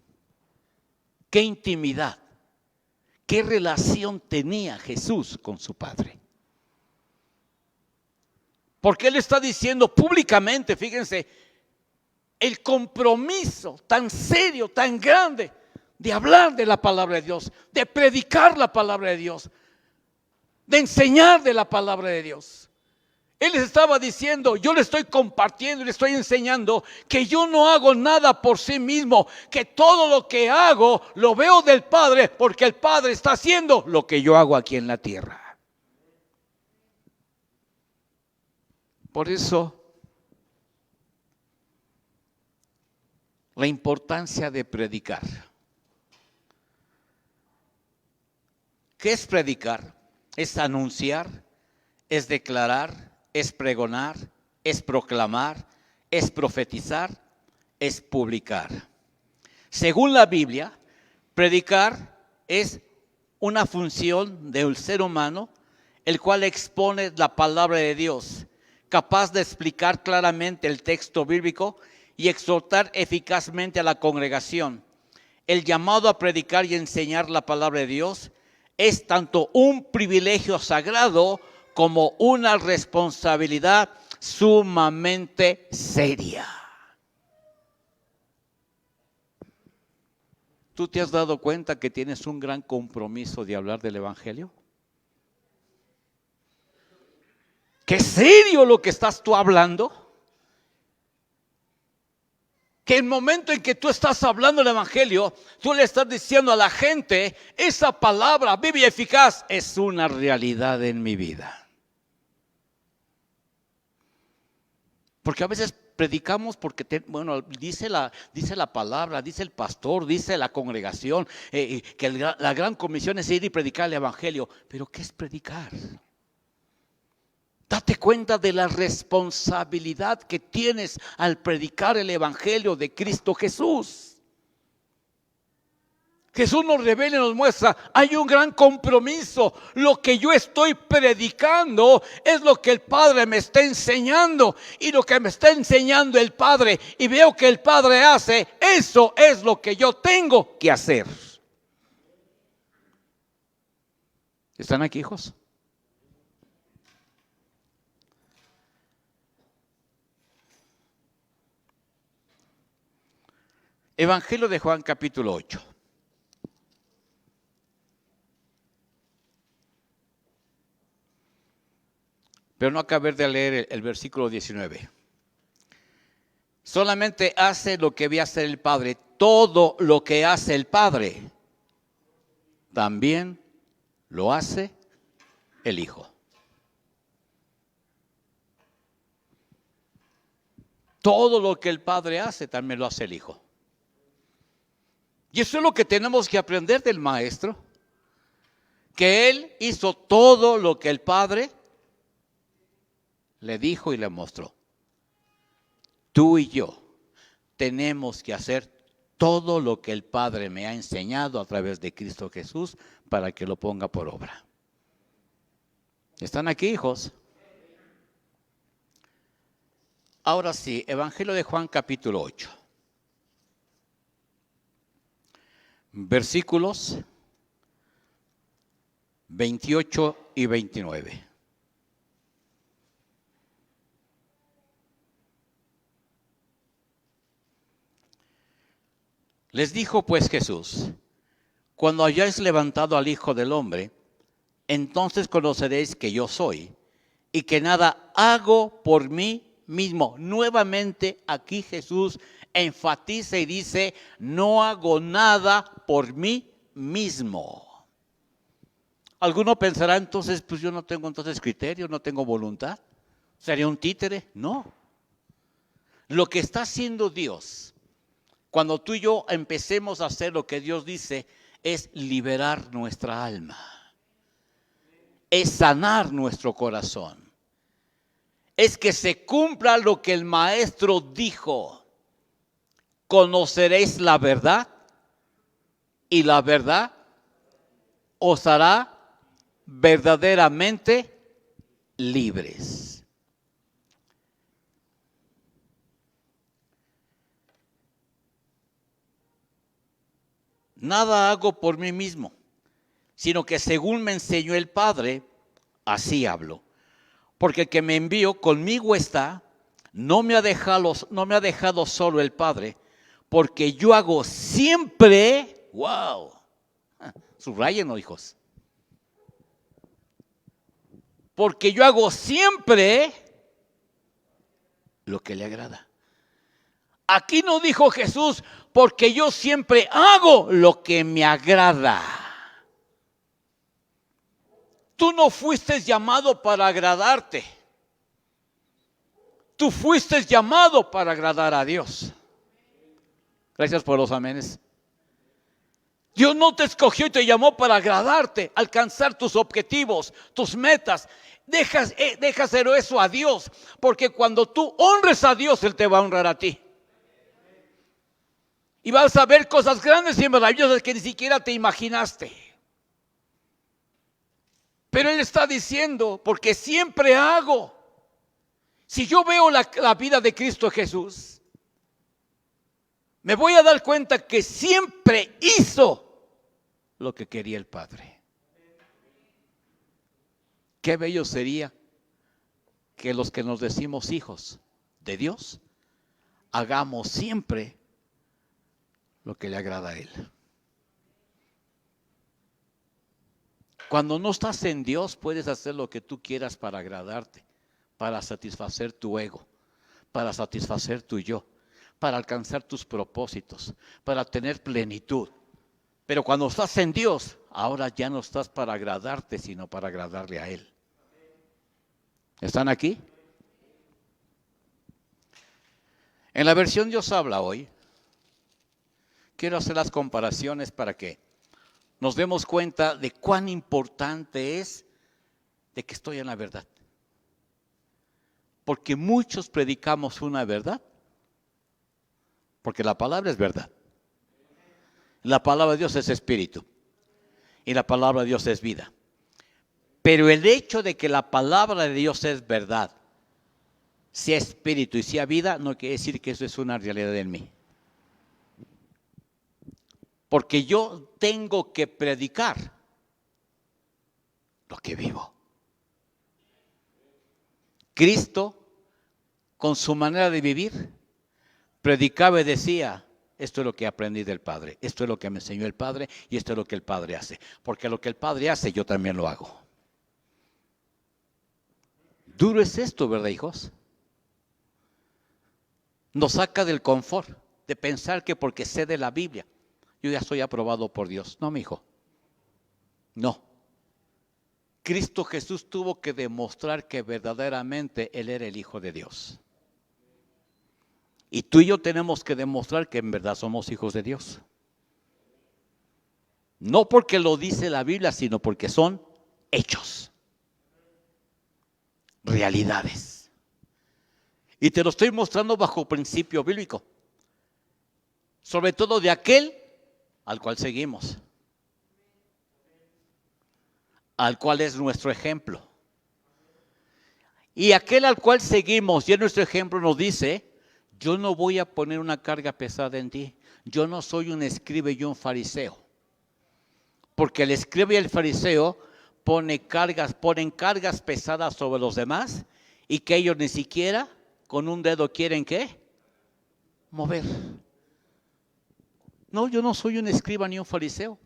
qué intimidad, qué relación tenía Jesús con su Padre. Porque Él está diciendo públicamente, fíjense, el compromiso tan serio, tan grande de hablar de la palabra de Dios, de predicar la palabra de Dios, de enseñar de la palabra de Dios. Él les estaba diciendo, yo le estoy compartiendo, le estoy enseñando que yo no hago nada por sí mismo, que todo lo que hago lo veo del Padre, porque el Padre está haciendo lo que yo hago aquí en la tierra. Por eso, la importancia de predicar. ¿Qué es predicar? Es anunciar, es declarar, es pregonar, es proclamar, es profetizar, es publicar. Según la Biblia, predicar es una función del ser humano, el cual expone la palabra de Dios, capaz de explicar claramente el texto bíblico y exhortar eficazmente a la congregación. El llamado a predicar y enseñar la palabra de Dios es tanto un privilegio sagrado como una responsabilidad sumamente seria. ¿Tú te has dado cuenta que tienes un gran compromiso de hablar del Evangelio? ¿Qué serio lo que estás tú hablando? Que el momento en que tú estás hablando del Evangelio, tú le estás diciendo a la gente, esa palabra viva y eficaz es una realidad en mi vida. Porque a veces predicamos porque, dice la palabra, dice el pastor, dice la congregación, que la gran comisión es ir y predicar el Evangelio. Pero ¿qué es predicar? Date cuenta de la responsabilidad que tienes al predicar el Evangelio de Cristo Jesús. Jesús nos revela y nos muestra, hay un gran compromiso. Lo que yo estoy predicando es lo que el Padre me está enseñando. Y lo que me está enseñando el Padre y veo que el Padre hace, eso es lo que yo tengo que hacer. ¿Están aquí, hijos? Evangelio de Juan capítulo 8. Pero no acabé de leer el versículo 19. Solamente hace lo que ve hacer el Padre. Todo lo que hace el Padre, también lo hace el Hijo. Todo lo que el Padre hace, también lo hace el Hijo. Y eso es lo que tenemos que aprender del Maestro, que Él hizo todo lo que el Padre le dijo y le mostró. Tú y yo tenemos que hacer todo lo que el Padre me ha enseñado a través de Cristo Jesús para que lo ponga por obra. ¿Están aquí, hijos? Ahora sí, Evangelio de Juan capítulo 8. Versículos 28 y 29. Les dijo pues Jesús, cuando hayáis levantado al Hijo del Hombre, entonces conoceréis que yo soy y que nada hago por mí mismo. Nuevamente aquí Jesús enfatiza y dice, no hago nada por mí mismo. Alguno pensará entonces, pues yo no tengo entonces criterio, no tengo voluntad. ¿Sería un títere? No. Lo que está haciendo Dios, cuando tú y yo empecemos a hacer lo que Dios dice, es liberar nuestra alma. Es sanar nuestro corazón. Es que se cumpla lo que el Maestro dijo. Conoceréis la verdad y la verdad os hará verdaderamente libres. Nada hago por mí mismo, sino que según me enseñó el Padre, así hablo. Porque el que me envió conmigo está, no me ha dejado solo el Padre, porque yo hago siempre, wow, subrayenlo, hijos. Porque yo hago siempre lo que le agrada. Aquí no dijo Jesús, porque yo siempre hago lo que me agrada. Tú no fuiste llamado para agradarte. Tú fuiste llamado para agradar a Dios. Gracias por los amenes. Dios no te escogió y te llamó para agradarte, alcanzar tus objetivos, tus metas. Déjaselo eso a Dios, porque cuando tú honres a Dios, Él te va a honrar a ti. Y vas a ver cosas grandes y maravillosas que ni siquiera te imaginaste. Pero Él está diciendo, porque siempre hago. Si yo veo la vida de Cristo Jesús, me voy a dar cuenta que siempre hizo lo que quería el Padre. Qué bello sería que los que nos decimos hijos de Dios, hagamos siempre lo que le agrada a Él. Cuando no estás en Dios, puedes hacer lo que tú quieras para agradarte, para satisfacer tu ego, para satisfacer tu yo, para alcanzar tus propósitos, para tener plenitud. Pero cuando estás en Dios, ahora ya no estás para agradarte, sino para agradarle a Él. ¿Están aquí? En la versión Dios habla hoy, quiero hacer las comparaciones para que nos demos cuenta de cuán importante es de que estoy en la verdad. Porque muchos predicamos una verdad, porque la palabra es verdad. La palabra de Dios es espíritu y la palabra de Dios es vida. Pero el hecho de que la palabra de Dios es verdad, sea espíritu y sea vida, no quiere decir que eso es una realidad en mí. Porque yo tengo que predicar lo que vivo. Cristo, con su manera de vivir, predicaba y decía: esto es lo que aprendí del Padre, esto es lo que me enseñó el Padre y esto es lo que el Padre hace. Porque lo que el Padre hace, yo también lo hago. Duro es esto, ¿verdad, hijos? Nos saca del confort de pensar que porque sé de la Biblia, yo ya soy aprobado por Dios. No, mi hijo. No. Cristo Jesús tuvo que demostrar que verdaderamente Él era el Hijo de Dios. Y tú y yo tenemos que demostrar que en verdad somos hijos de Dios. No porque lo dice la Biblia, sino porque son hechos. Realidades. Y te lo estoy mostrando bajo principio bíblico. Sobre todo de aquel al cual seguimos. Al cual es nuestro ejemplo. Y aquel al cual seguimos, y en nuestro ejemplo nos dice: yo no voy a poner una carga pesada en ti. Yo no soy un escriba y un fariseo. Porque el escriba y el fariseo ponen cargas pesadas sobre los demás y que ellos ni siquiera con un dedo quieren ¿qué? Mover. No, yo no soy un escriba ni un fariseo.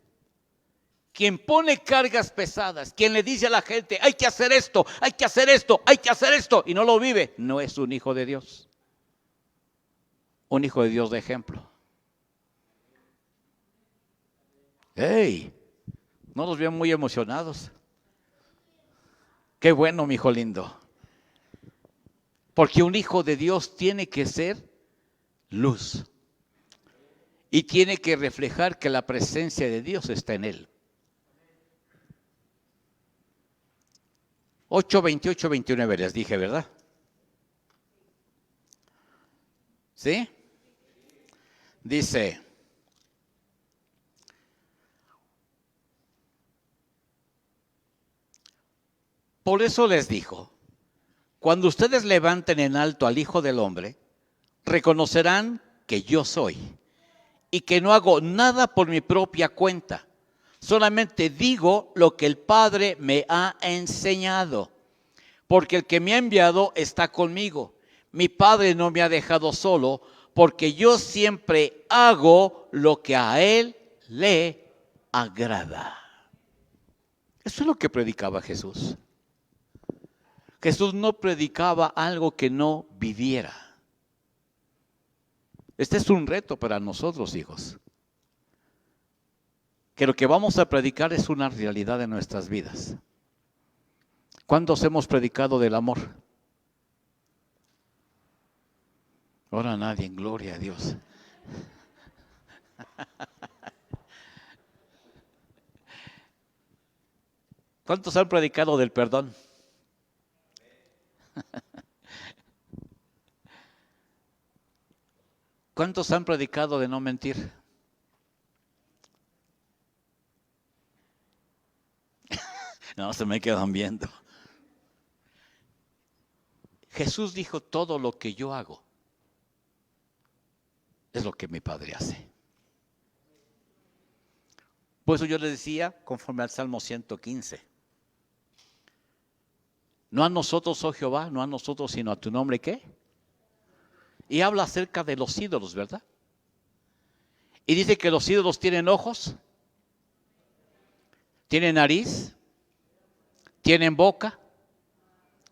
Quien pone cargas pesadas, quien le dice a la gente: hay que hacer esto, hay que hacer esto, hay que hacer esto, y no lo vive, no es un hijo de Dios. Un hijo de Dios de ejemplo. ¡Ey! No los veo muy emocionados. Qué bueno, mi hijo lindo. Porque un hijo de Dios tiene que ser luz. Y tiene que reflejar que la presencia de Dios está en él. 8:28, 29 les dije, ¿verdad? ¿Sí? Dice: por eso les dijo, cuando ustedes levanten en alto al Hijo del Hombre, reconocerán que yo soy y que no hago nada por mi propia cuenta. Solamente digo lo que el Padre me ha enseñado, porque el que me ha enviado está conmigo. Mi Padre no me ha dejado solo, porque yo siempre hago lo que a Él le agrada. Eso es lo que predicaba Jesús. Jesús no predicaba algo que no viviera. Este es un reto para nosotros, hijos. Que lo que vamos a predicar es una realidad de nuestras vidas. ¿Cuántos hemos predicado del amor? Ahora nadie, gloria a Dios. ¿Cuántos han predicado del perdón? ¿Cuántos han predicado de no mentir? No, se me quedan viendo. Jesús dijo, todo lo que yo hago es lo que mi Padre hace. Por eso yo le decía, conforme al Salmo 115, no a nosotros, oh Jehová, no a nosotros, sino a tu nombre, ¿qué? Y habla acerca de los ídolos, ¿verdad? Y dice que los ídolos tienen ojos, tienen nariz, tienen boca,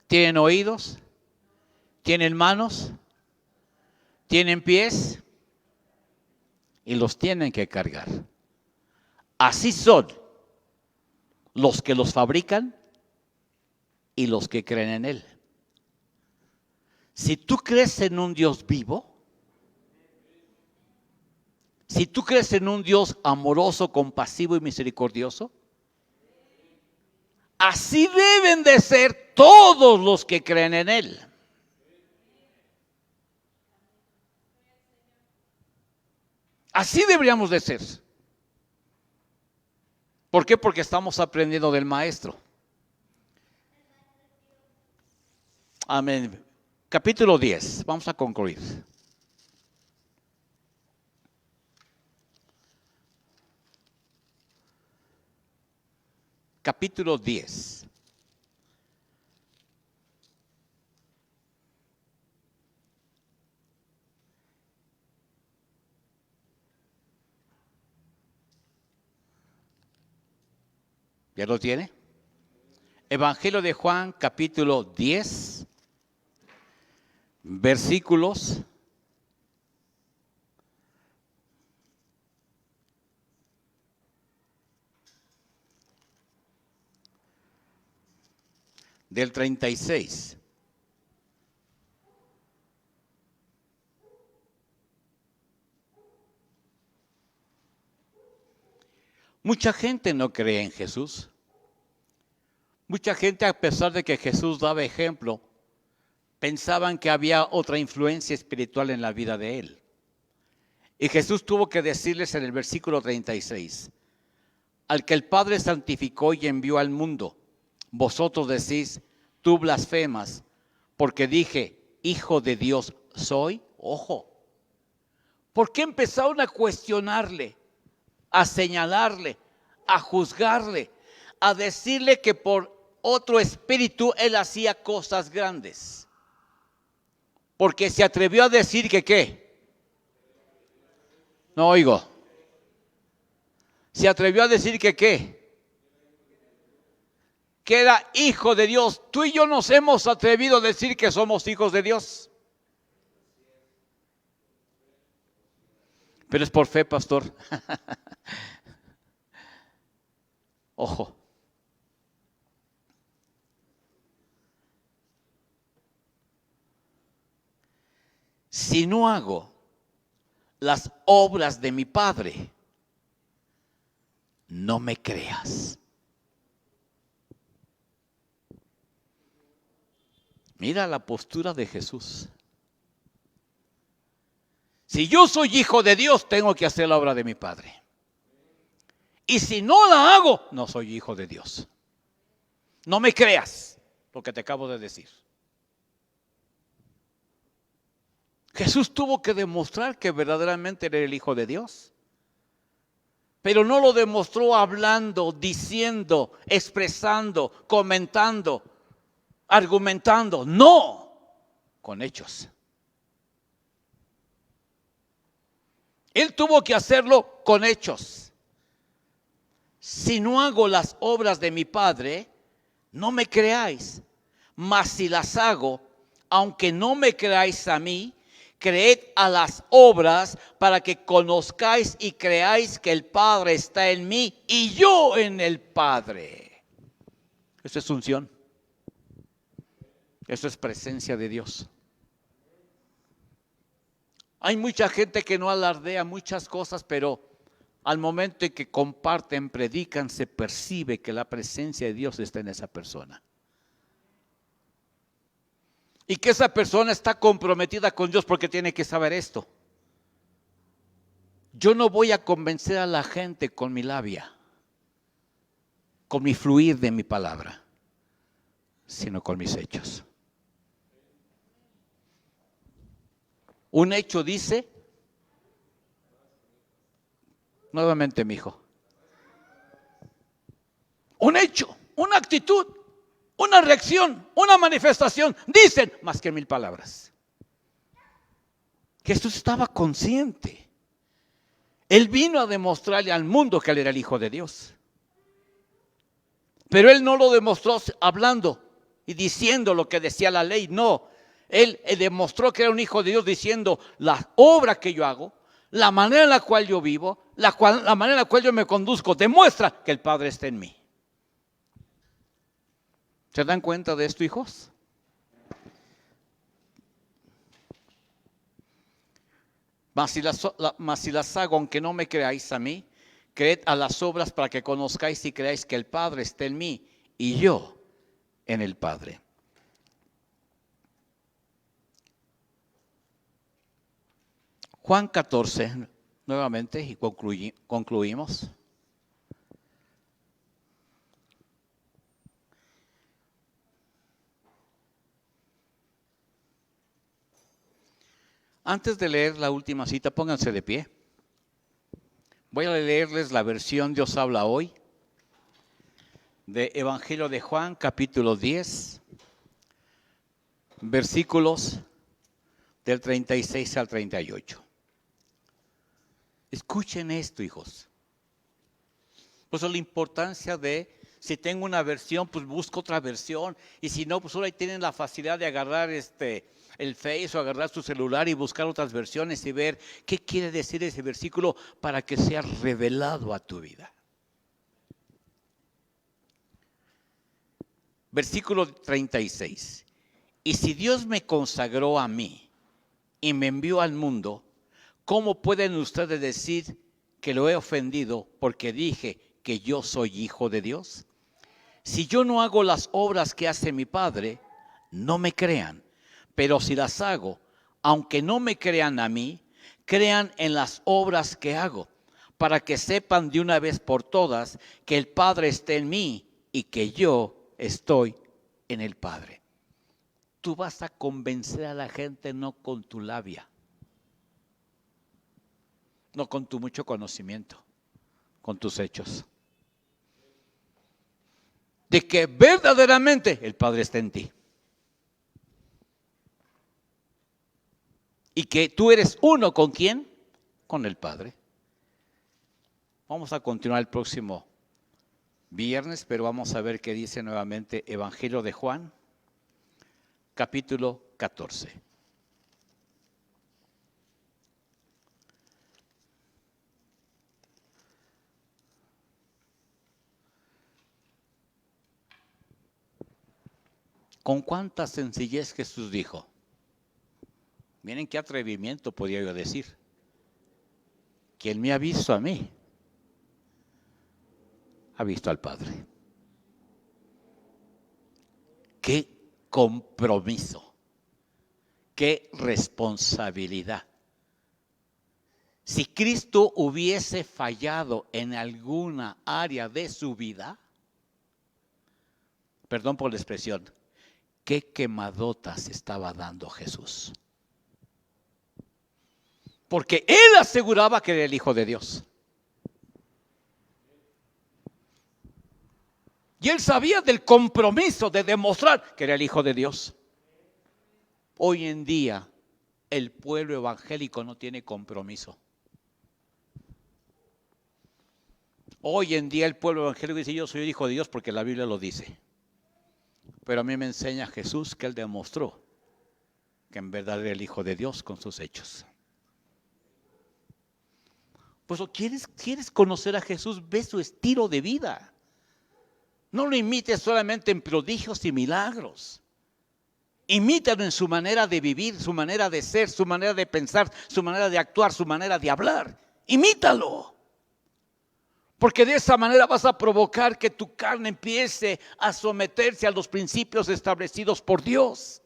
tienen oídos, tienen manos, tienen pies y los tienen que cargar. Así son los que los fabrican y los que creen en Él. Si tú crees en un Dios vivo, si tú crees en un Dios amoroso, compasivo y misericordioso, así deben de ser todos los que creen en Él. Así deberíamos de ser. ¿Por qué? Porque estamos aprendiendo del Maestro. Amén. Capítulo 10. Vamos a concluir. Capítulo 10. ¿Ya lo tiene? Evangelio de Juan, capítulo 10, versículos del 36. Mucha gente no cree en Jesús. Mucha gente, a pesar de que Jesús daba ejemplo, pensaban que había otra influencia espiritual en la vida de él. Y Jesús tuvo que decirles en el versículo 36, al que el Padre santificó y envió al mundo, vosotros decís, tú blasfemas, porque dije, Hijo de Dios soy. Ojo, ¿por qué empezaron a cuestionarle, a señalarle, a juzgarle, a decirle que por otro espíritu él hacía cosas grandes? Porque se atrevió a decir que ¿qué? No oigo. Se atrevió a decir que ¿qué? Que era hijo de Dios. Tú y yo nos hemos atrevido a decir que somos hijos de Dios. Pero es por fe, pastor. Ojo. Si no hago las obras de mi Padre, no me creas. Mira la postura de Jesús. Si yo soy hijo de Dios, tengo que hacer la obra de mi Padre. Y si no la hago, no soy hijo de Dios. No me creas lo que te acabo de decir. Jesús tuvo que demostrar que verdaderamente era el Hijo de Dios. Pero no lo demostró hablando, diciendo, expresando, comentando, argumentando. No, con hechos. Él tuvo que hacerlo con hechos. Si no hago las obras de mi Padre, no me creáis. Mas si las hago, aunque no me creáis a mí, creed a las obras para que conozcáis y creáis que el Padre está en mí y yo en el Padre. Eso es unción. Eso es presencia de Dios. Hay mucha gente que no alardea muchas cosas, pero al momento en que comparten, predican, se percibe que la presencia de Dios está en esa persona. Y que esa persona está comprometida con Dios, porque tiene que saber esto. Yo no voy a convencer a la gente con mi labia, con mi fluir de mi palabra, sino con mis hechos. Un hecho dice, nuevamente mi hijo, un hecho, una actitud, una reacción, una manifestación, dicen más que 1000 palabras. Jesús estaba consciente. Él vino a demostrarle al mundo que él era el Hijo de Dios. Pero él no lo demostró hablando y diciendo lo que decía la ley, no. Él demostró que era un hijo de Dios diciendo la obra que yo hago, la manera en la cual yo vivo, la manera en la cual yo me conduzco, demuestra que el Padre está en mí. ¿Se dan cuenta de esto, hijos? Mas si las hago, aunque no me creáis a mí, creed a las obras para que conozcáis y creáis que el Padre está en mí y yo en el Padre. Juan 14, nuevamente, y concluimos. Antes de leer la última cita, pónganse de pie. Voy a leerles la versión Dios habla hoy, de Evangelio de Juan, capítulo 10, versículos del 36 al 38. Escuchen esto, hijos. Pues la importancia de, si tengo una versión, pues busco otra versión. Y si no, pues ahora tienen la facilidad de agarrar el Face o agarrar su celular y buscar otras versiones y ver qué quiere decir ese versículo para que sea revelado a tu vida. Versículo 36. Y si Dios me consagró a mí y me envió al mundo, ¿cómo pueden ustedes decir que lo he ofendido porque dije que yo soy hijo de Dios? Si yo no hago las obras que hace mi Padre, no me crean. Pero si las hago, aunque no me crean a mí, crean en las obras que hago, para que sepan de una vez por todas que el Padre está en mí y que yo estoy en el Padre. Tú vas a convencer a la gente no con tu labia, no con tu mucho conocimiento, con tus hechos. De que verdaderamente el Padre está en ti. Y que tú eres uno con ¿quién? Con el Padre. Vamos a continuar el próximo viernes, pero vamos a ver qué dice nuevamente Evangelio de Juan, capítulo 14. Con cuánta sencillez Jesús dijo. Miren qué atrevimiento podría yo decir. Quien me ha visto a mí, ha visto al Padre. Qué compromiso, qué responsabilidad. Si Cristo hubiese fallado en alguna área de su vida, perdón por la expresión, qué quemadotas estaba dando Jesús. Porque él aseguraba que era el Hijo de Dios. Y él sabía del compromiso de demostrar que era el Hijo de Dios. Hoy en día el pueblo evangélico no tiene compromiso. Hoy en día el pueblo evangélico dice: yo soy el Hijo de Dios porque la Biblia lo dice. Pero a mí me enseña Jesús que él demostró que en verdad era el Hijo de Dios con sus hechos. Pues ¿quieres conocer a Jesús? Ve su estilo de vida. No lo imites solamente en prodigios y milagros. Imítalo en su manera de vivir, su manera de ser, su manera de pensar, su manera de actuar, su manera de hablar. Imítalo. Porque de esa manera vas a provocar que tu carne empiece a someterse a los principios establecidos por Dios.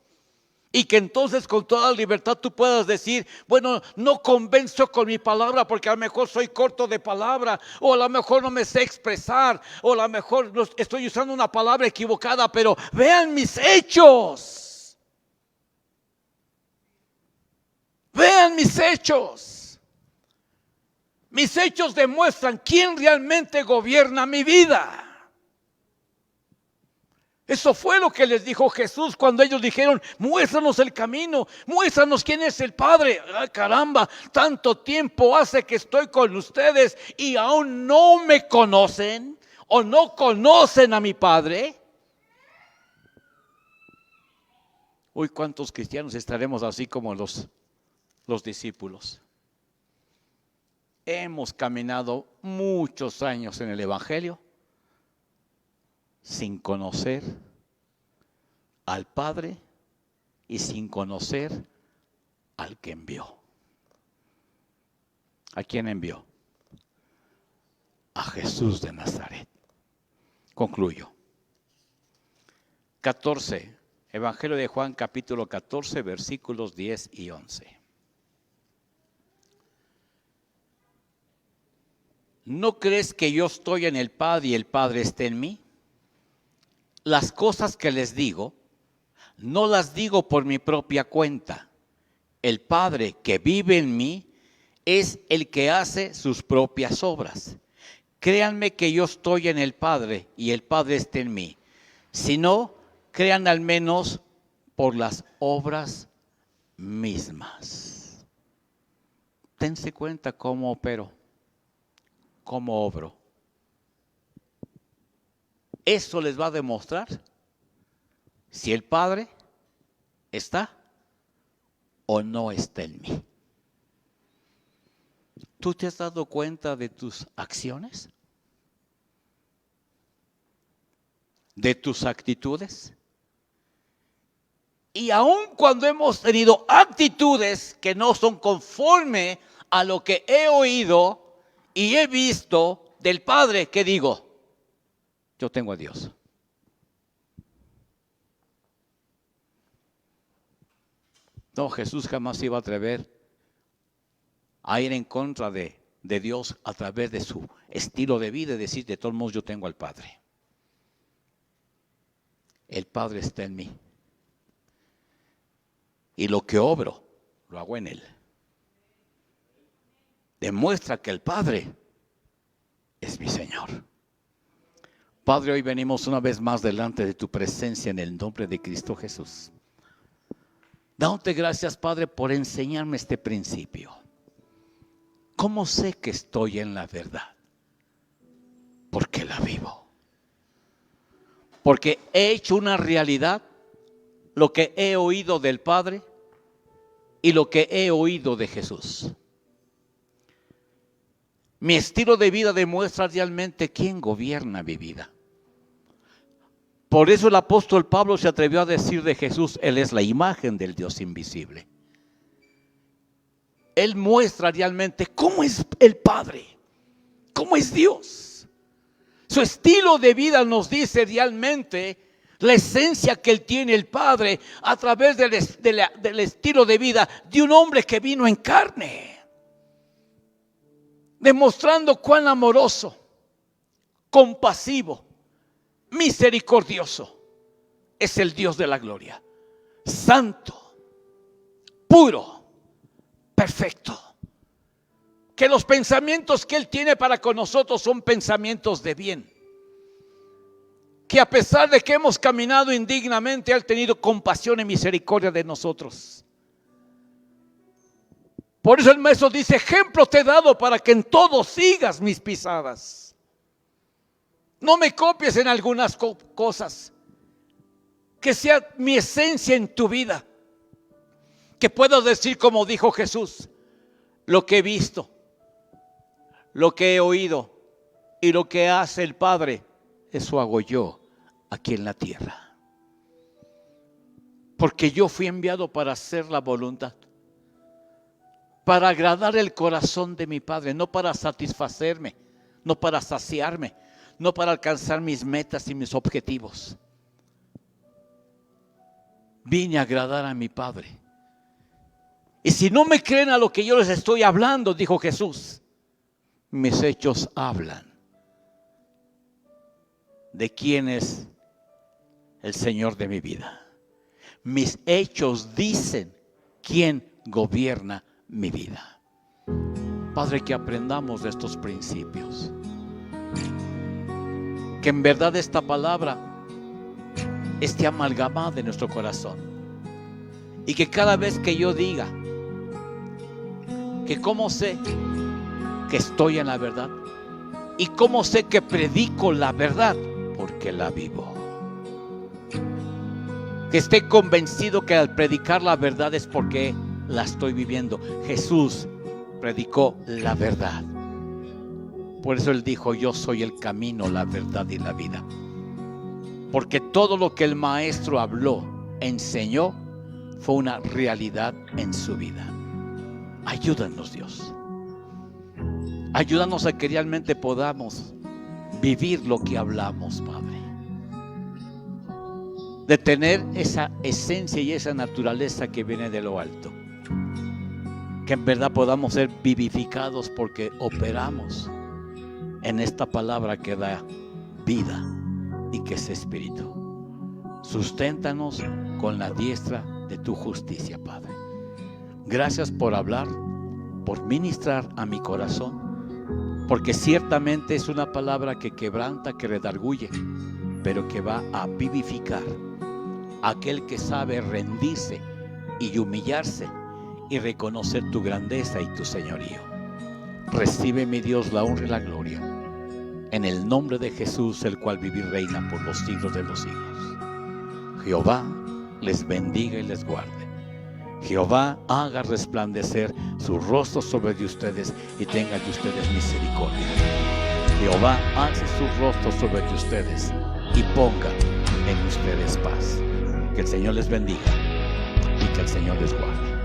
Y que entonces con toda libertad tú puedas decir, bueno, no convenzo con mi palabra porque a lo mejor soy corto de palabra, o a lo mejor no me sé expresar, o a lo mejor estoy usando una palabra equivocada, pero vean mis hechos. Vean mis hechos. Mis hechos demuestran quién realmente gobierna mi vida. Eso fue lo que les dijo Jesús cuando ellos dijeron, muéstranos el camino, muéstranos quién es el Padre. Ay, caramba, tanto tiempo hace que estoy con ustedes y aún no me conocen o no conocen a mi Padre. Uy, ¿cuántos cristianos estaremos así como los discípulos? Hemos caminado muchos años en el Evangelio sin conocer al Padre y sin conocer al que envió. ¿A quién envió? A Jesús de Nazaret. Concluyo. 14, Evangelio de Juan, capítulo 14, versículos 10 y 11. ¿No crees que yo estoy en el Padre y el Padre está en mí? Las cosas que les digo, no las digo por mi propia cuenta. El Padre que vive en mí es el que hace sus propias obras. Créanme que yo estoy en el Padre y el Padre está en mí. Si no, crean al menos por las obras mismas. Dense cuenta cómo opero, cómo obro. Eso les va a demostrar si el Padre está o no está en mí. ¿Tú te has dado cuenta de tus acciones? ¿De tus actitudes? Y aun cuando hemos tenido actitudes que no son conforme a lo que he oído y he visto del Padre, ¿qué digo? Yo tengo a Dios. No, Jesús jamás iba a atrever a ir en contra de Dios a través de su estilo de vida y decir, de todos modos yo tengo al Padre. El Padre está en mí. Y lo que obro, lo hago en Él. Demuestra que el Padre es mi Señor. Padre, hoy venimos una vez más delante de tu presencia en el nombre de Cristo Jesús. Dándote gracias, Padre, por enseñarme este principio. ¿Cómo sé que estoy en la verdad? Porque la vivo. Porque he hecho una realidad lo que he oído del Padre y lo que he oído de Jesús. Mi estilo de vida demuestra realmente quién gobierna mi vida. Por eso el apóstol Pablo se atrevió a decir de Jesús, Él es la imagen del Dios invisible. Él muestra realmente cómo es el Padre, cómo es Dios. Su estilo de vida nos dice realmente la esencia que Él tiene, el Padre, a través del estilo de vida de un hombre que vino en carne. Demostrando cuán amoroso, compasivo, misericordioso es el Dios de la gloria. Santo, puro, perfecto. Que los pensamientos que Él tiene para con nosotros son pensamientos de bien. Que a pesar de que hemos caminado indignamente, Él ha tenido compasión y misericordia de nosotros. Por eso el maestro dice, ejemplo te he dado para que en todo sigas mis pisadas. No me copies en algunas cosas. Que sea mi esencia en tu vida. Que puedas decir como dijo Jesús, lo que he visto, lo que he oído y lo que hace el Padre, eso hago yo aquí en la tierra. Porque yo fui enviado para hacer la voluntad, para agradar el corazón de mi Padre, no para satisfacerme, no para saciarme, no para alcanzar mis metas y mis objetivos. Vine a agradar a mi Padre. Y si no me creen a lo que yo les estoy hablando, dijo Jesús, mis hechos hablan de quién es el Señor de mi vida. Mis hechos dicen quién gobierna mi vida. Padre, que aprendamos de estos principios. Que en verdad esta palabra esté amalgamada en nuestro corazón. Y que cada vez que yo diga que cómo sé que estoy en la verdad y cómo sé que predico la verdad, porque la vivo. Que esté convencido que al predicar la verdad es porque la estoy viviendo. Jesús predicó la verdad. Por eso Él dijo, yo soy el camino, la verdad y la vida. Porque todo lo que el Maestro habló, enseñó, fue una realidad en su vida. Ayúdanos, Dios. Ayúdanos a que realmente podamos vivir lo que hablamos, Padre. De tener esa esencia y esa naturaleza que viene de lo alto. Que en verdad podamos ser vivificados porque operamos en esta palabra que da vida y que es espíritu. Susténtanos con la diestra de tu justicia, Padre. Gracias por hablar, por ministrar a mi corazón, porque ciertamente es una palabra que quebranta, que redarguye, pero que va a vivificar a aquel que sabe rendirse y humillarse y reconocer tu grandeza y tu señorío. Recibe, mi Dios, la honra y la gloria, en el nombre de Jesús, el cual vive y reina por los siglos de los siglos. Jehová les bendiga y les guarde. Jehová haga resplandecer su rostro sobre de ustedes y tenga de ustedes misericordia. Jehová alce su rostro sobre de ustedes y ponga en ustedes paz. Que el Señor les bendiga y que el Señor les guarde.